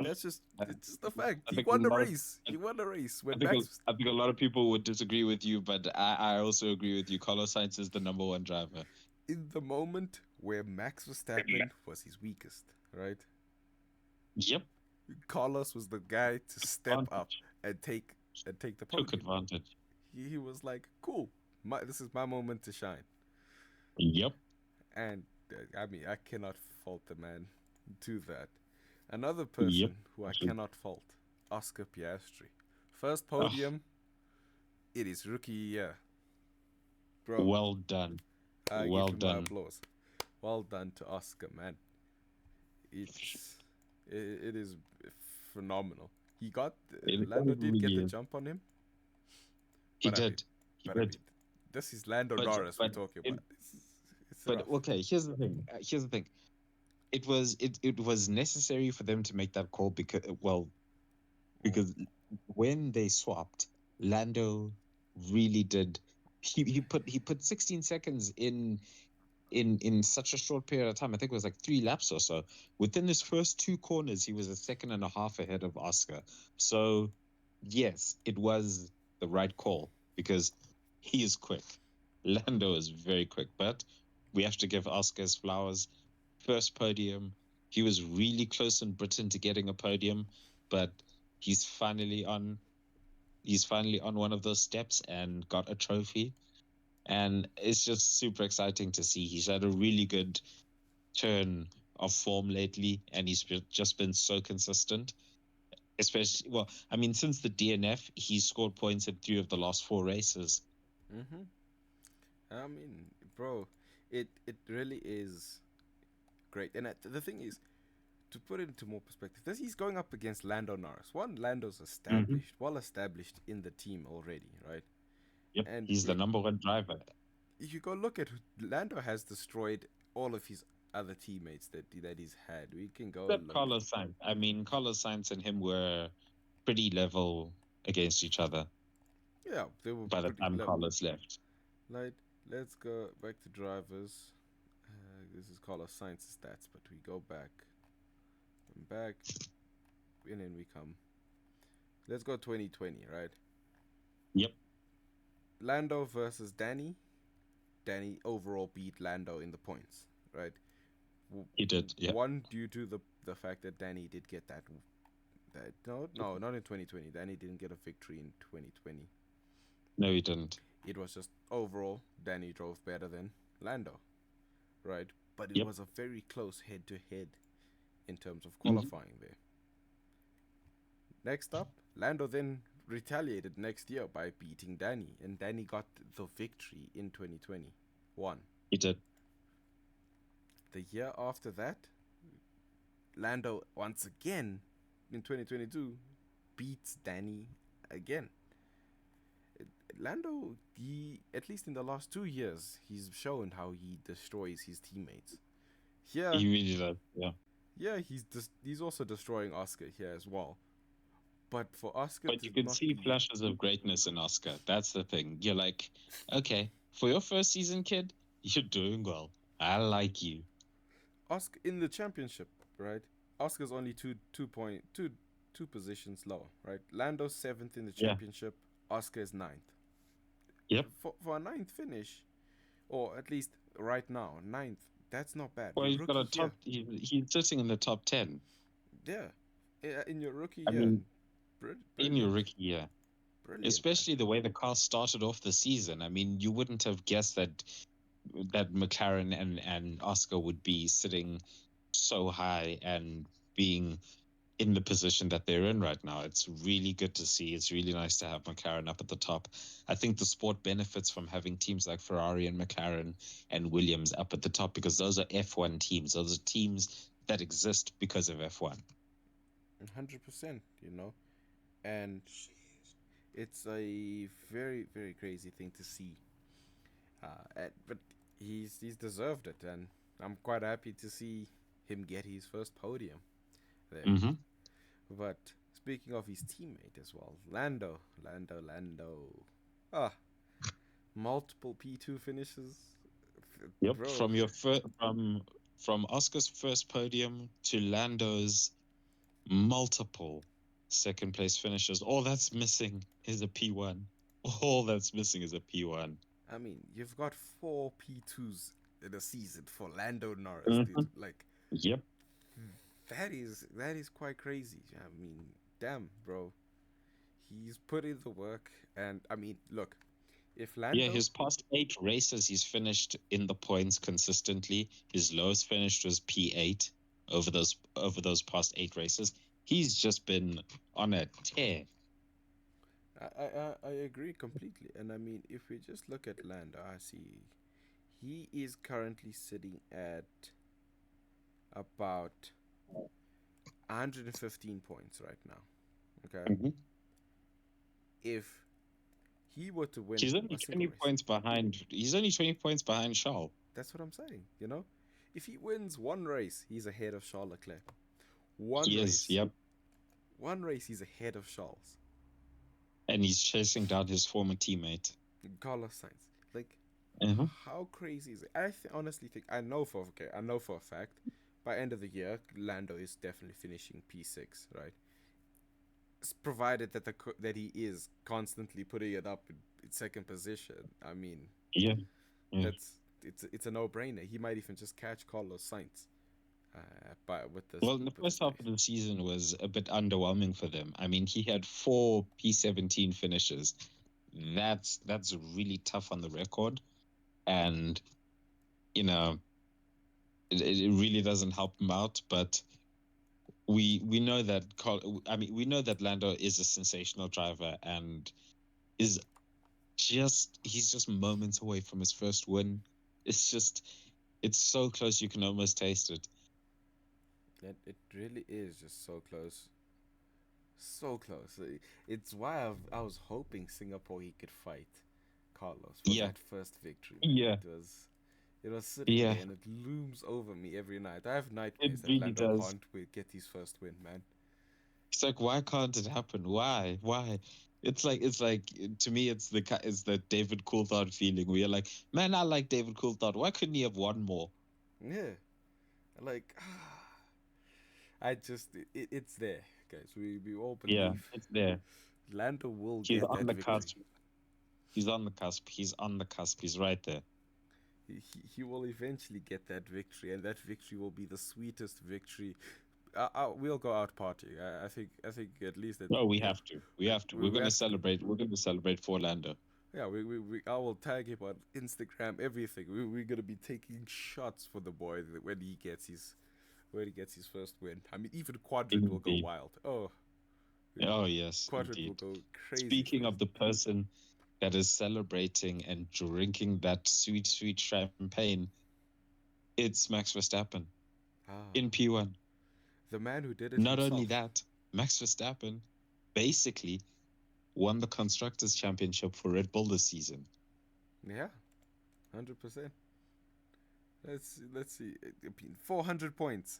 That's just it's just a fact. I He think a won the lot of race. He won the race I when think Max. I think a lot of people would disagree with you, but I also agree with you. Carlos Sainz is the number one driver. In the moment where Max Verstappen was his weakest, right? Yep, Carlos was the guy to step up advantage. and take the Took podium. advantage. He was like, "Cool, this is my moment to shine." Yep. And I mean, I cannot fault the man to that. Another Yep. person who I cannot fault, Oscar Piastri. First Oh, podium, it is rookie year, bro. well done. I give Well him my done. applause. Well done to Oscar, man. It's it is phenomenal. He got Lando It did get really the is. jump on him, He but I mean, did. He but I did. mean, this is Lando But Norris we're but talking it, about. It's but rough. okay. Here's the thing. Here's the thing. It was necessary for them to make that call Mm, because when they swapped, Lando really did. He put 16 seconds in such a short period of time. I think it was like three laps or so. Within his first two corners, he was a second and a half ahead of Oscar. So yes, it was the right call because he is quick. Lando is very quick, but we have to give Oscar his flowers. First podium. He was really close in Britain to getting a podium, but he's finally on he's finally on one of those steps and got a trophy. And it's just super exciting to see. He's had a really good turn of form lately, and just been so consistent. Especially, well, I mean, since the DNF, he's scored points in three of the last four races. mm-hmm. I mean, bro, it really is great. And the thing is, to put it into more perspective, this he's going up against Lando Norris. One, Lando's Mm-hmm. established, well established in the team already, right? Yep, And he's the number one driver. if you go look at Lando has destroyed all of his other teammates that he's had. We can go Except look. Carlos Sainz. I mean, Carlos Sainz and him were pretty level against each other Yeah, they were by the pretty time level. Carlos left. Like, let's go back to drivers. This is Carlos Sainz's stats, but we go back and back, and then we come. Let's go 2020, right? Yep, Lando versus Danny. Danny overall beat Lando in the points, right? he did. Yep. One due to the fact that Danny did get that no not in 2020. Danny didn't get a victory in 2020. No, he didn't. It was just overall Danny drove better than Lando, right? But it Yep. was a very close head to head in terms of Mhm. qualifying there. Next up, Lando then retaliated next year by beating Danny, and Danny got the victory in 2021. He did. The year after that, Lando once again in 2022 beats Danny again. Lando, he at least in the last 2 years, he's shown how he destroys his teammates. Here, He really does. Yeah. yeah, he's also destroying Oscar here as well. But for Oscar But to you can not see be flashes of greatness in Oscar. That's the thing. You're like, okay, for your first season, kid, you're doing well. I like you. Oscar in the championship, right? Oscar's only two two positions lower, right? Lando's seventh in the Yeah. championship. Oscar is ninth. Yep. For a ninth finish, or at least right now, ninth. That's not bad. Well, Your he's got a rookie year, top. He's sitting in the top 10. yeah, in your rookie I year, mean, in your brilliant, rookie year, brilliant, man. especially the way the car started off the season. I mean, you wouldn't have guessed that McLaren and Oscar would be sitting so high and being in the position that they're in right now. It's really good to see. It's really nice to have McLaren up at the top. I think the sport benefits from having teams like Ferrari and McLaren and Williams up at the top because those are F1 teams. Those are teams that exist because of F1. 100%. And it's a very very crazy thing to see. But he's deserved it, and I'm quite happy to see him get his first podium there. Mm-hmm. But speaking of his teammate as well, Lando. Ah, multiple P2 finishes, Yep. bro. From Oscar's first podium to Lando's multiple second place finishes. All that's missing is a P1. All that's missing is a P1. I mean, you've got four P2s in a season for Lando Norris, dude. Mm-hmm. Like Yep. that is quite crazy. I mean, damn, bro. He's put in the work, and I mean, look, if Yeah, Lando, his past 8 races, he's finished in the points consistently. His lowest finish was P8 over those past 8 races. He's just been on a tear. I agree completely, and I mean, if we just look at Lando, I see he is currently sitting at about 115 points right now. Okay, Mhm. if he were to win He's only a single 20 race, points behind. He's only 20 points behind Charles. that's what I'm saying. If he wins one race, he's ahead of Charles Leclerc. One He is, race, yep. one race, he's ahead of Charles. And he's chasing down his former teammate. Carlos Sainz. Like, Uh-huh. how crazy is it? Honestly think I know for a fact by end of the year Lando is definitely finishing P6, right? Provided that he is constantly putting it up in second position. I mean, Yeah. Yeah. it's a no brainer. He might even just catch Carlos Sainz, by Well, the with this first half of pace. the season was a bit underwhelming for them. I mean, he had 4 P17 finishes. That's really tough on the record, and you know it really doesn't help him out. But we know that we know that Lando is a sensational driver and is he's just moments away from his first win. It's so close you can almost taste it. It really is just so close, so close. It's why I was hoping Singapore he could fight Carlos for Yeah, that first victory, man. yeah, It was sitting yeah. there and it looms over me every night. I have It nightmares that really Lando does. can't get his first win, man. It's like, why can't it happen? Why? Why? It's like to me, it's the David Coulthard feeling where you're like, man, I like David Coulthard. Why couldn't he have won more? Yeah, like it's there, guys. We all Yeah, believe it's there. Lando will He's get on that the victory. cusp. He's on the cusp. He's on the cusp. He's right there. He will eventually get that victory, and that victory will be the sweetest victory. We'll go out partying. I think at least that No, we have to. We have to. we, We're we gonna have to go. celebrate. We're gonna celebrate for Orlando. Yeah, I will tag him on Instagram, everything. We're gonna be taking shots for the boy when he gets his first win. I mean, even Quadrant will go Indeed. wild. Oh, Oh yes, Quadrant will indeed. go crazy for Speaking his. of the person that is celebrating and drinking that sweet, sweet champagne, it's Max Verstappen Ah, in P1. the man who did it Not only himself. that, Max Verstappen basically won the Constructors' Championship for Red Bull this season. Yeah, 100%. Let's see. 400 points.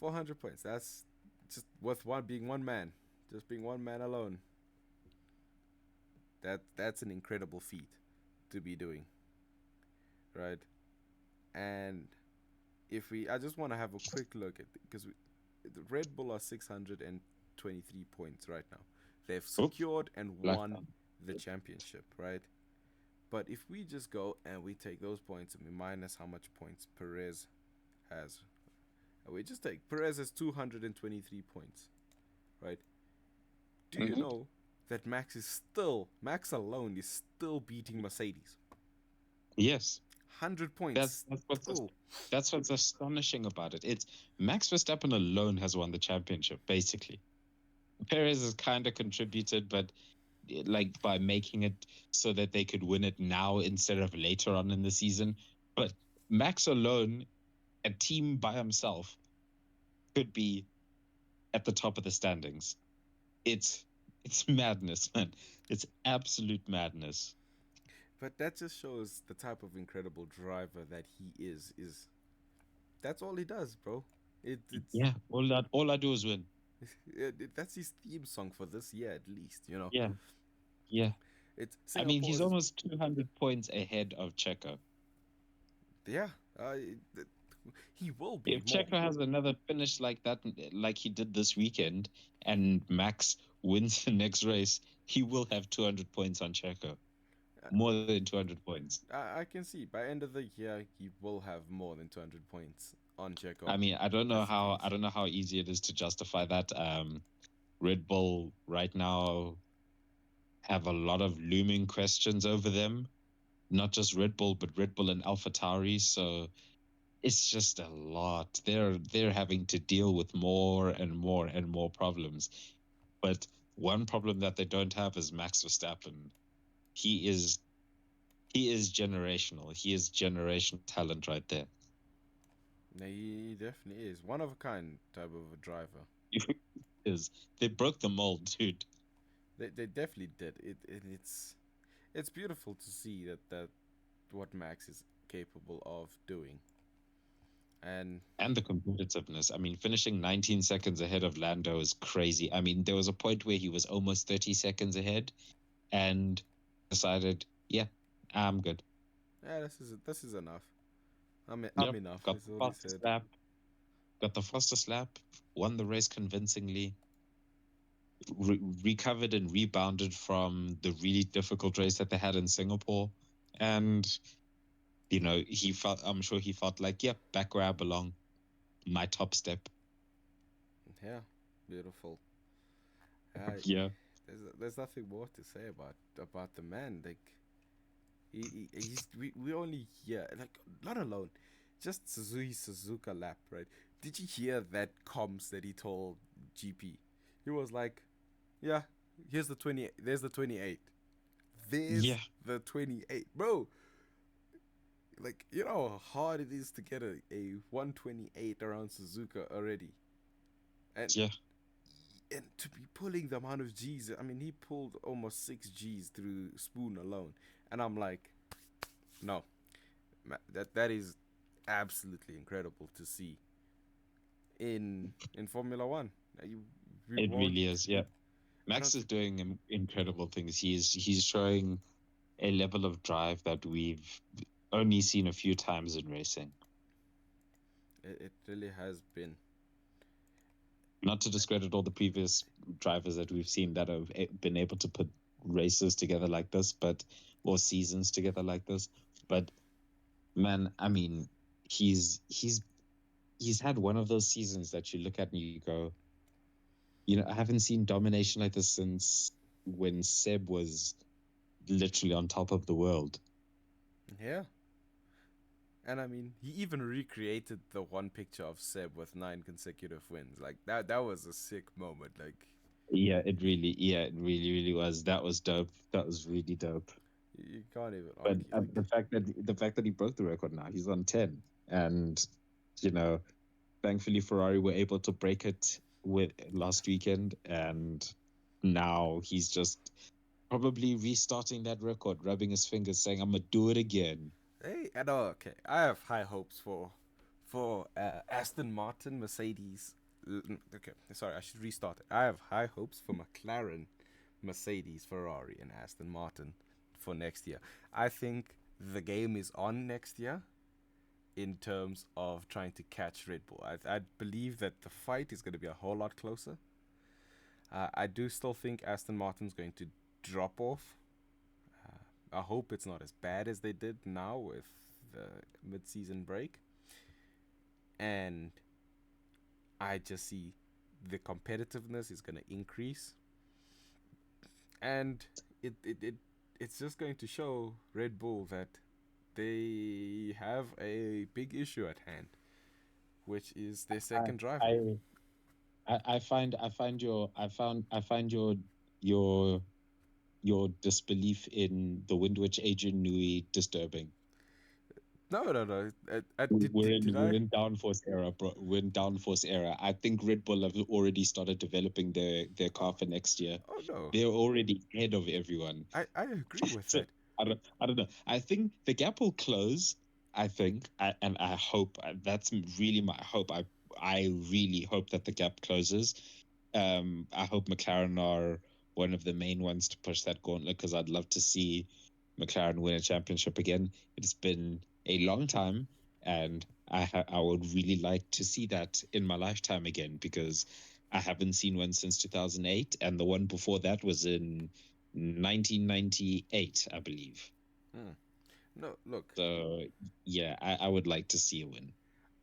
400 points. That's just worth being one man. Just being one man alone. That's an incredible feat to be doing, right? And I just want to have a quick look at because Red Bull are 623 points right now. They've Oop, secured and black won down. the championship, right? But if we just go and we take those points and we minus how much points Perez has, and we just take Perez has 223 points, right? Do you Hmm. know that Max alone is still beating Mercedes? Yes, 100 that's points that's what's still. that's what's astonishing about it. It's Max Verstappen alone has won the championship, basically. Perez has kind of contributed, but like by making it so that they could win it now instead of later on in the season. But Max alone, a team by himself, could be at the top of the standings. It's it's madness, man. It's absolute madness. But that just shows the type of incredible driver that he is. Is that's all he does, bro. It's Yeah, all I do is win. that's his theme song for this year at least. You know, Yeah, yeah. it's I mean, Singapore he's is almost 200 points ahead of Checo. yeah. It- he will be If more. Checo has another finish like that, like he did this weekend, and Max wins the next race, he will have 200 points on Checo. More than 200 points. I can see by end of the year he will have more than 200 points on I Checo. mean, That's the I case. don't know how easy it is to justify that. Red Bull right now have a lot of looming questions over them. Not just Red Bull, but Red Bull and AlphaTauri. So it's just a lot. They're having to deal with more and more and more problems. But one problem that they don't have is Max Verstappen. He is he is generational. He is generational talent right there. No, he definitely is one of a kind type of a driver. Is they broke the mold, dude. They definitely did. It's beautiful to see that what Max is capable of doing. And And the competitiveness. I mean, finishing 19 seconds ahead of Lando is crazy. I mean, there was a point where he was almost 30 seconds ahead and decided, yeah, I'm good. yeah, this is enough. I'm Yep, enough. got Is the all he fastest said. lap, got the fastest lap, won the race convincingly, recovered and rebounded from the really difficult race that they had in Singapore. And, he felt, I'm sure he felt like, yep, back where I belong, my top step. Yeah, beautiful. Uh, Yeah. there's nothing more to say about the man. Like he's we only hear like not alone, just Suzuka lap, right? Did you hear that comms that he told GP? He was like, "Yeah, here's the 20. There's the 28. There's Yeah. the 28, bro. Like you know how hard it is to get a 128 around Suzuka already, and Yeah. and to be pulling the amount of G's. I mean, he pulled almost 6 G's through Spoon alone, and I'm like, no, that is absolutely incredible to see in Formula One. We It won't. really is. Yeah. I Max don't is think doing incredible things. He's showing a level of drive that we've only seen a few times in racing. it really has been. Not to discredit all the previous drivers that we've seen that have been able to put races together like this, but or seasons together like this. But man, I mean, he's he's had one of those seasons that you look at and you go, I haven't seen domination like this since when Seb was literally on top of the world. Yeah, and I mean, he even recreated the one picture of Seb with 9 consecutive wins. Like that was a sick moment. Like Yeah, it really, really was. That was dope. That was really dope. you can't even But argue. Like the fact that he broke the record now, he's on 10, and you know, thankfully Ferrari were able to break it with last weekend, and now he's just probably restarting that record, rubbing his fingers, saying, "I'm gonna do it again." hey, and okay, I have high hopes for Aston Martin, Mercedes. Okay, sorry, I should restart it. I have high hopes for McLaren, Mercedes, Ferrari, and Aston Martin for next year. I think the game is on next year, in terms of trying to catch Red Bull. I believe that the fight is going to be a whole lot closer. I do still think Aston Martin's going to drop off. I hope it's not as bad as they did now with the mid-season break. And I just see the competitiveness is going to increase, and it's just going to show Red Bull that they have a big issue at hand, which is their I second driver. I I find your your disbelief in the Windwich Adrian Newey disturbing. No, no, no. Did, We're did, in did we're I? in downforce era, bro. We're in downforce era. I think Red Bull have already started developing their car for next year. Oh no, They're already ahead of everyone. I agree with So that. I don't know. I think the gap will close. I think, and I hope that's really my hope. I really hope that the gap closes. I hope McLaren are one of the main ones to push that gauntlet because I'd love to see McLaren win a championship again. It's been a long time, and I would really like to see that in my lifetime again because I haven't seen one since 2008, and the one before that was in 1998, I believe. Hmm. No, look, So yeah, I would like to see a win.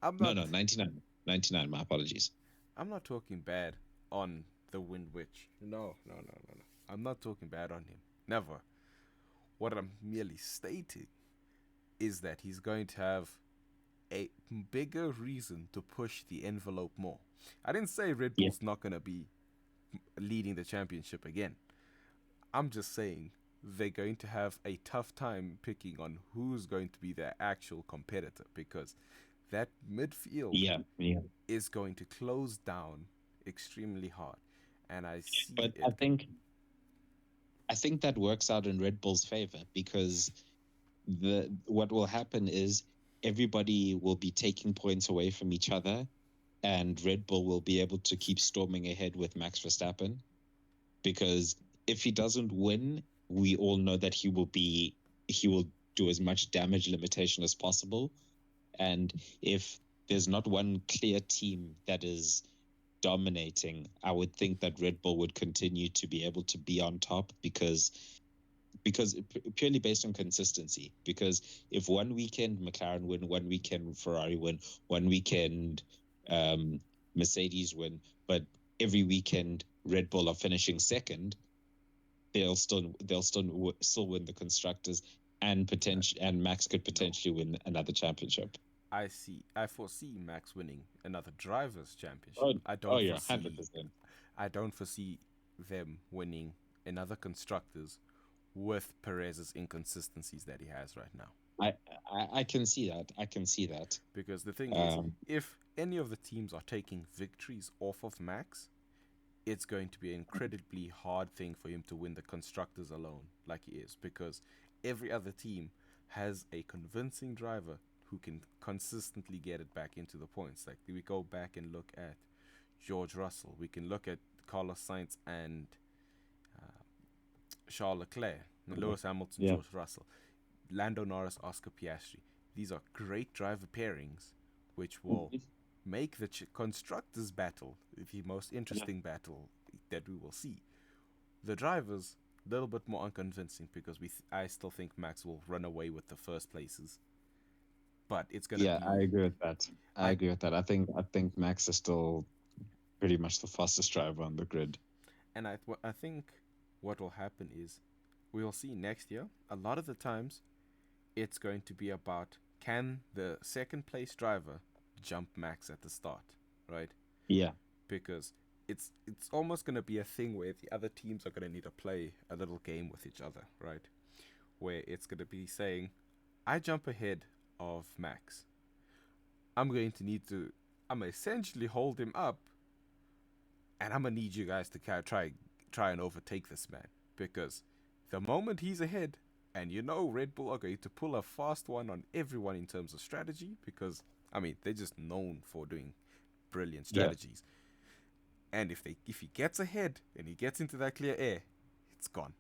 I'm No, not. no, 99, 99. My apologies. I'm not talking bad on the Wind Witch. No, no, no, no, no. I'm not talking bad on him. Never. What I'm merely stating is that he's going to have a bigger reason to push the envelope more. I didn't say Red Yeah, Bull's not going to be leading the championship again. I'm just saying they're going to have a tough time picking on who's going to be their actual competitor because that midfield yeah, yeah. is going to close down extremely hard. And I see But it. I think that works out in Red Bull's favor because the what will happen is everybody will be taking points away from each other, and Red Bull will be able to keep storming ahead with Max Verstappen. Because if he doesn't win, we all know that he will do as much damage limitation as possible. And if there's not one clear team that is dominating, I would think that Red Bull would continue to be able to be on top because purely based on consistency. Because if one weekend McLaren win, one weekend Ferrari win, one weekend um, Mercedes win, but every weekend Red Bull are finishing second, they'll still win the constructors and Max could No, potentially win another championship. I foresee Max winning another drivers' championship. Oh, oh yeah, 100%. I don't foresee them winning another constructors with Perez's inconsistencies that he has right now. I, I can see that. I can see that. Because the thing is, Um, if any of the teams are taking victories off of Max, it's going to be an incredibly hard thing for him to win the constructors alone, like he is, because every other team has a convincing driver who can consistently get it back into the points. Like we go back and look at George Russell, we can look at Carlos Sainz and uh, Charles Leclerc, Lewis Hamilton, yeah, George Russell, Lando Norris, Oscar Piastri. These are great driver pairings, which will make the constructors battle the most yeah, interesting battle that we will see. The drivers a little bit more unconvincing because I still think Max will run away with the first places, but it's gonna yeah. I be agree with that. I I agree with that. I think Max is still pretty much the fastest driver on the grid. I think what will happen is we will see next year. A lot of the times, it's going to be about can the second place driver jump Max at the start, right? Yeah, Because it's almost going to be a thing where the other teams are going to need to play a little game with each other, right? Where it's going to be saying, I jump ahead of Max. I'm going to need to, I'm essentially hold him up, and I'm gonna need you guys to kind of try and overtake this man because the moment he's ahead, and you know Red Bull are going to pull a fast one on everyone in terms of strategy because I mean they're just known for doing brilliant yeah, strategies. And if he gets ahead and he gets into that clear air, it's gone.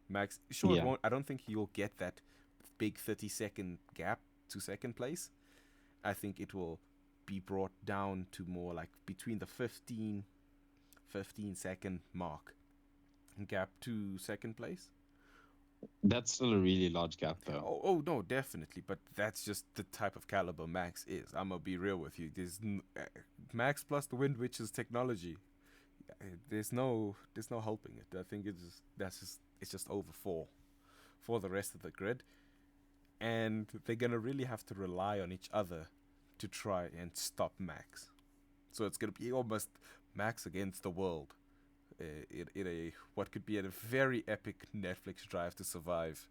Max, sure it yeah. won't. I don't think he'll get that big 30-second gap to second place, I think it will be brought down to more like between the 15 second mark gap to second place. That's still a really large gap, though. No, definitely. But that's just the type of caliber Max is. I'm gonna be real with you. Max plus the Wind Witcher's technology. There's no helping it. I think it's just over for the rest of the grid, and they're gonna really have to rely on each other to try and stop Max. So it's gonna be almost Max against the world. In a what could be a very epic Netflix Drive to Survive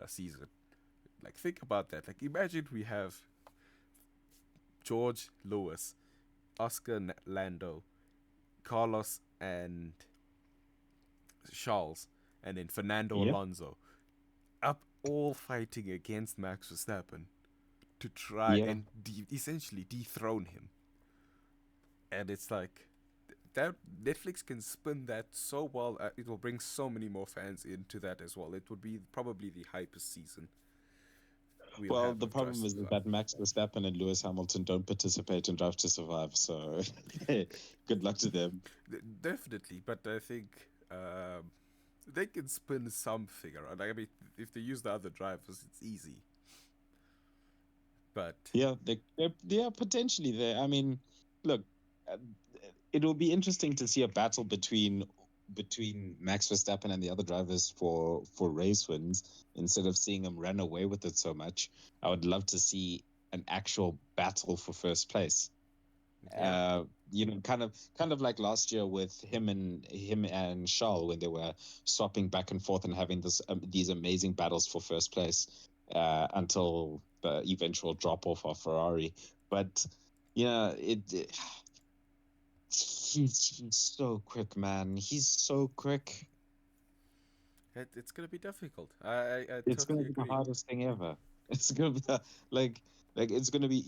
season. Like think about that. Like imagine we have George Lewis, Oscar Lando, Carlos and Charles, and then Fernando Yep. Alonso up all fighting against Max Verstappen to try Yeah. and essentially dethrone him. And it's like that Netflix can spin that so well. It will bring so many more fans into that as well. It would be probably the hypest season we'll Well, have the with Drive problem to is Survive. that Max Verstappen and Lewis Hamilton don't participate in Drive to Survive, so good luck to them. Definitely, but I think they can spin something around. Like, I mean, if they use the other drivers, it's easy. But Yeah, they are potentially there. I mean, look, uh, it will be interesting to see a battle between Max Verstappen and the other drivers for race wins instead of seeing them run away with it so much. I would love to see an actual battle for first place. yeah, Kind of like last year with him and Charles when they were swapping back and forth and having these amazing battles for first place until the eventual drop off of Ferrari. But yeah, he's so quick, man. He's so quick. it's gonna be difficult. I It's gonna totally be the agree. hardest thing ever. It's gonna be like it's gonna be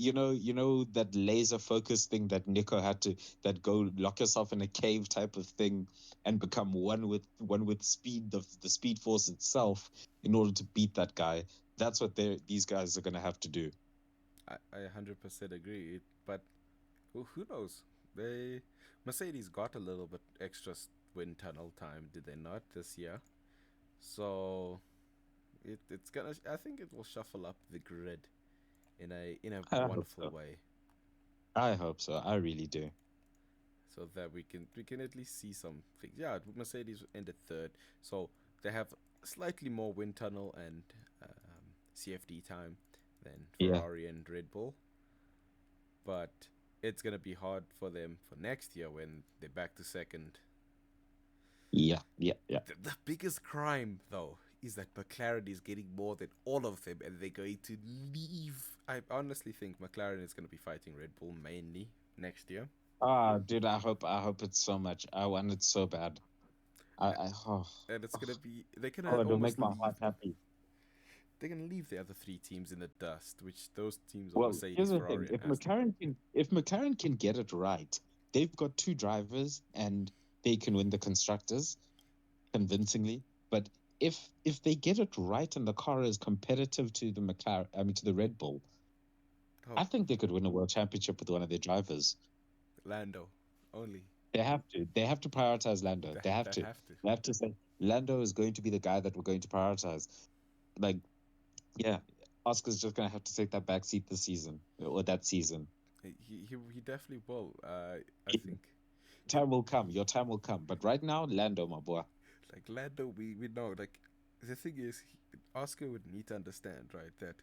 that laser focus thing that Nico had to that go lock yourself in a cave type of thing and become one with speed the speed force itself in order to beat that guy. That's what these guys are gonna have to do. I 100% agree. But who knows? They Mercedes got a little bit extra wind tunnel time, did they not this year? So it's gonna. I think it will shuffle up the grid in a I hope wonderful so. way, I hope so. I really do. so that we can at least see some things. Yeah, Mercedes ended third, so they have slightly more wind tunnel and CFD time than Yeah. Ferrari and Red Bull, but it's gonna be hard for them for next year when they're back to second. Yeah. Yeah. Yeah. The biggest crime, though, is that McLaren is getting more than all of them, and they're going to leave. I honestly think McLaren is going to be fighting Red Bull mainly next year, Ah, dude, I hope it's so much. I want it so bad. I oh, and it's going to oh, be they're going to oh, it'll make almost my heart leave. happy. They're going to leave the other three teams in the dust, which those teams are Well, here's Mercedes, the thing: Ferrari, and Aston. if McLaren can get it right, they've got two drivers and they can win the constructors convincingly. But if they get it right and the car is competitive to the to the Red Bull, Oh, I think they could win a world championship with one of their drivers. Lando, only They have to. They have to prioritize Lando. they, They have they to. have to. They have to say Lando is going to be the guy that we're going to prioritize. Like, yeah, Oscar's just gonna have to take that back seat this season or that season. He definitely will. I It- think Time will come. Your time will come. But right now, Lando, my boy. like Lando, we know like the thing is, Oscar would need to understand right that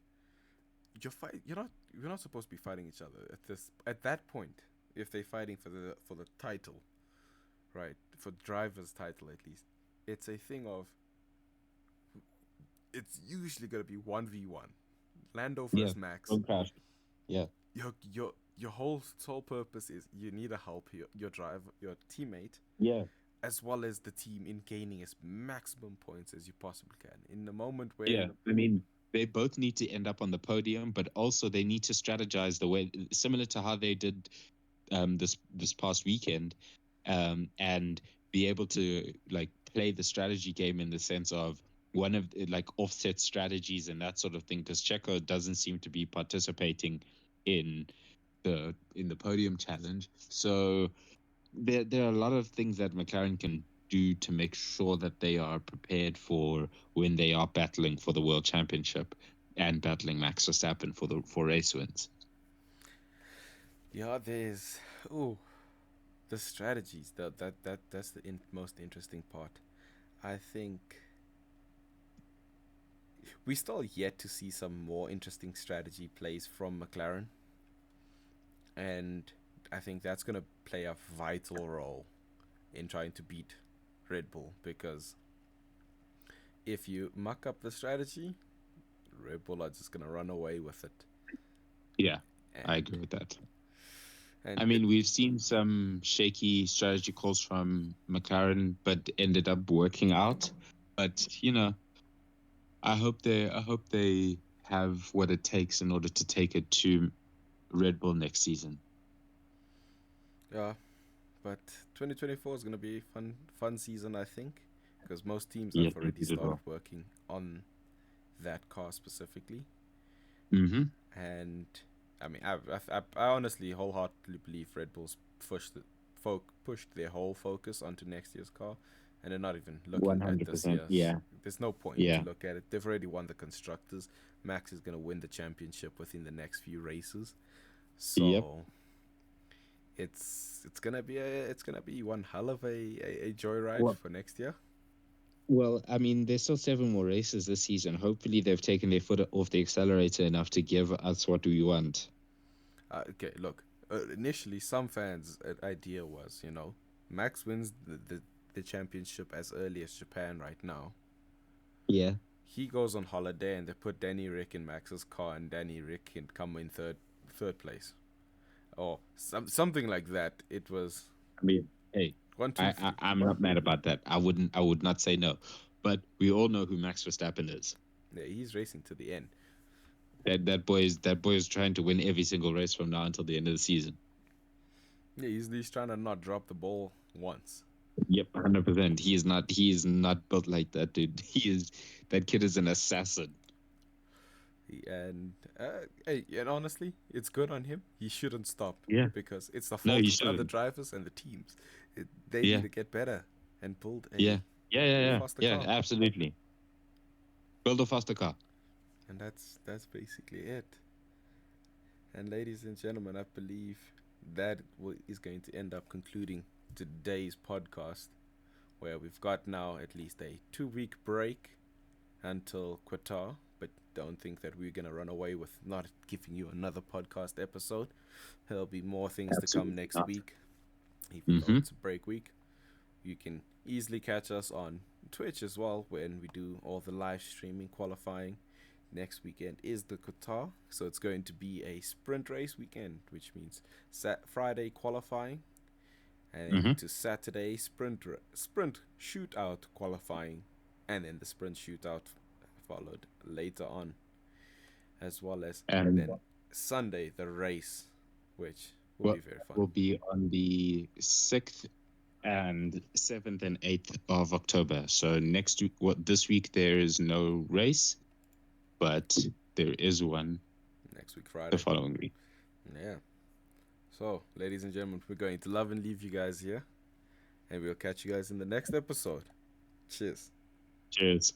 you're not supposed to be fighting each other at that point. If they're fighting for the title, right, for driver's title at least, it's a thing of it's usually gonna be 1v1. Lando Yeah, versus Max. don't crash. Yeah, Your whole sole purpose is you need to help your driver, your teammate, yeah, as well as the team in gaining as maximum points as you possibly can. In the moment where yeah. I mean, they both need to end up on the podium, but also they need to strategize the way similar to how they did this past weekend, and be able to like play the strategy game in the sense of one of like offset strategies and that sort of thing. Because Checo doesn't seem to be participating in the podium challenge. So there are a lot of things that McLaren can do to make sure that they are prepared for when they are battling for the world championship and battling Max Verstappen for race wins. Yeah, there's oh the strategies. That's the most interesting part. I think we still yet to see some more interesting strategy plays from McLaren, and I think that's gonna play a vital role in trying to beat Red Bull because if you muck up the strategy, Red Bull are just gonna run away with it. Yeah, I And agree with that. and I it, mean, we've seen some shaky strategy calls from McLaren, but ended up working out. But I hope they have what it takes in order to take it to Red Bull next season. yeah, but 2024 is gonna be a fun season, I think, because most teams have Yes, already indeed it started will. working on that car specifically. Mm-hmm. And I mean, I honestly wholeheartedly believe Red Bull's pushed their whole focus onto next year's car, and they're not even looking at this 100%. year's. Yeah. There's no point to Yeah. look at it. They've already won the constructors. Max is gonna win the championship within the next few races, Yep. so it's gonna be one hell of a joyride Well, for next year. well, I mean, there's still 7 more races this season. Hopefully, they've taken their foot off the accelerator enough to give us what we want. Okay, look. Initially, some fans' idea was, Max wins the championship as early as Japan right now. Yeah. He goes on holiday, and they put Danny Rick in Max's car, and Danny Rick can come in third place, or something like that. It was I mean, hey, one, two, I three. I'm not mad about that. I would not say no. But we all know who Max Verstappen is. Yeah, he's racing to the end. That boy is trying to win every single race from now until the end of the season. Yeah, he's trying to not drop the ball once. Yep, 100%. He is not built like that, dude. That kid is an assassin. And hey, and honestly, it's good on him. He shouldn't stop Yeah. because it's the No, fault he of the other shouldn't. drivers and the teams. They need Yeah. to get better and build Yeah. a Yeah, yeah, yeah. faster Yeah, car. absolutely. Build a faster car. And that's basically it. And ladies and gentlemen, I believe that is going to end up concluding today's podcast, where we've got now at least a 2 week break until Qatar. But don't think that we're gonna run away with not giving you another podcast episode. There'll be more things to come Absolutely next not. week, even though Mm-hmm. it's a break week. You can easily catch us on Twitch as well when we do all the live streaming qualifying. Next weekend is the Qatar, so it's going to be a sprint race weekend, which means Friday qualifying, and Mm-hmm. into Saturday sprint shootout qualifying, and then the sprint shootout followed later on, as well as And then Sunday the race, which will be what very fun. will be on the 6th and 7th and 8th of October. So next week, this week there is no race, but there is one Next week the Friday. following week. Yeah. So, ladies and gentlemen, we're going to love and leave you guys here, and we'll catch you guys in the next episode. Cheers. Cheers.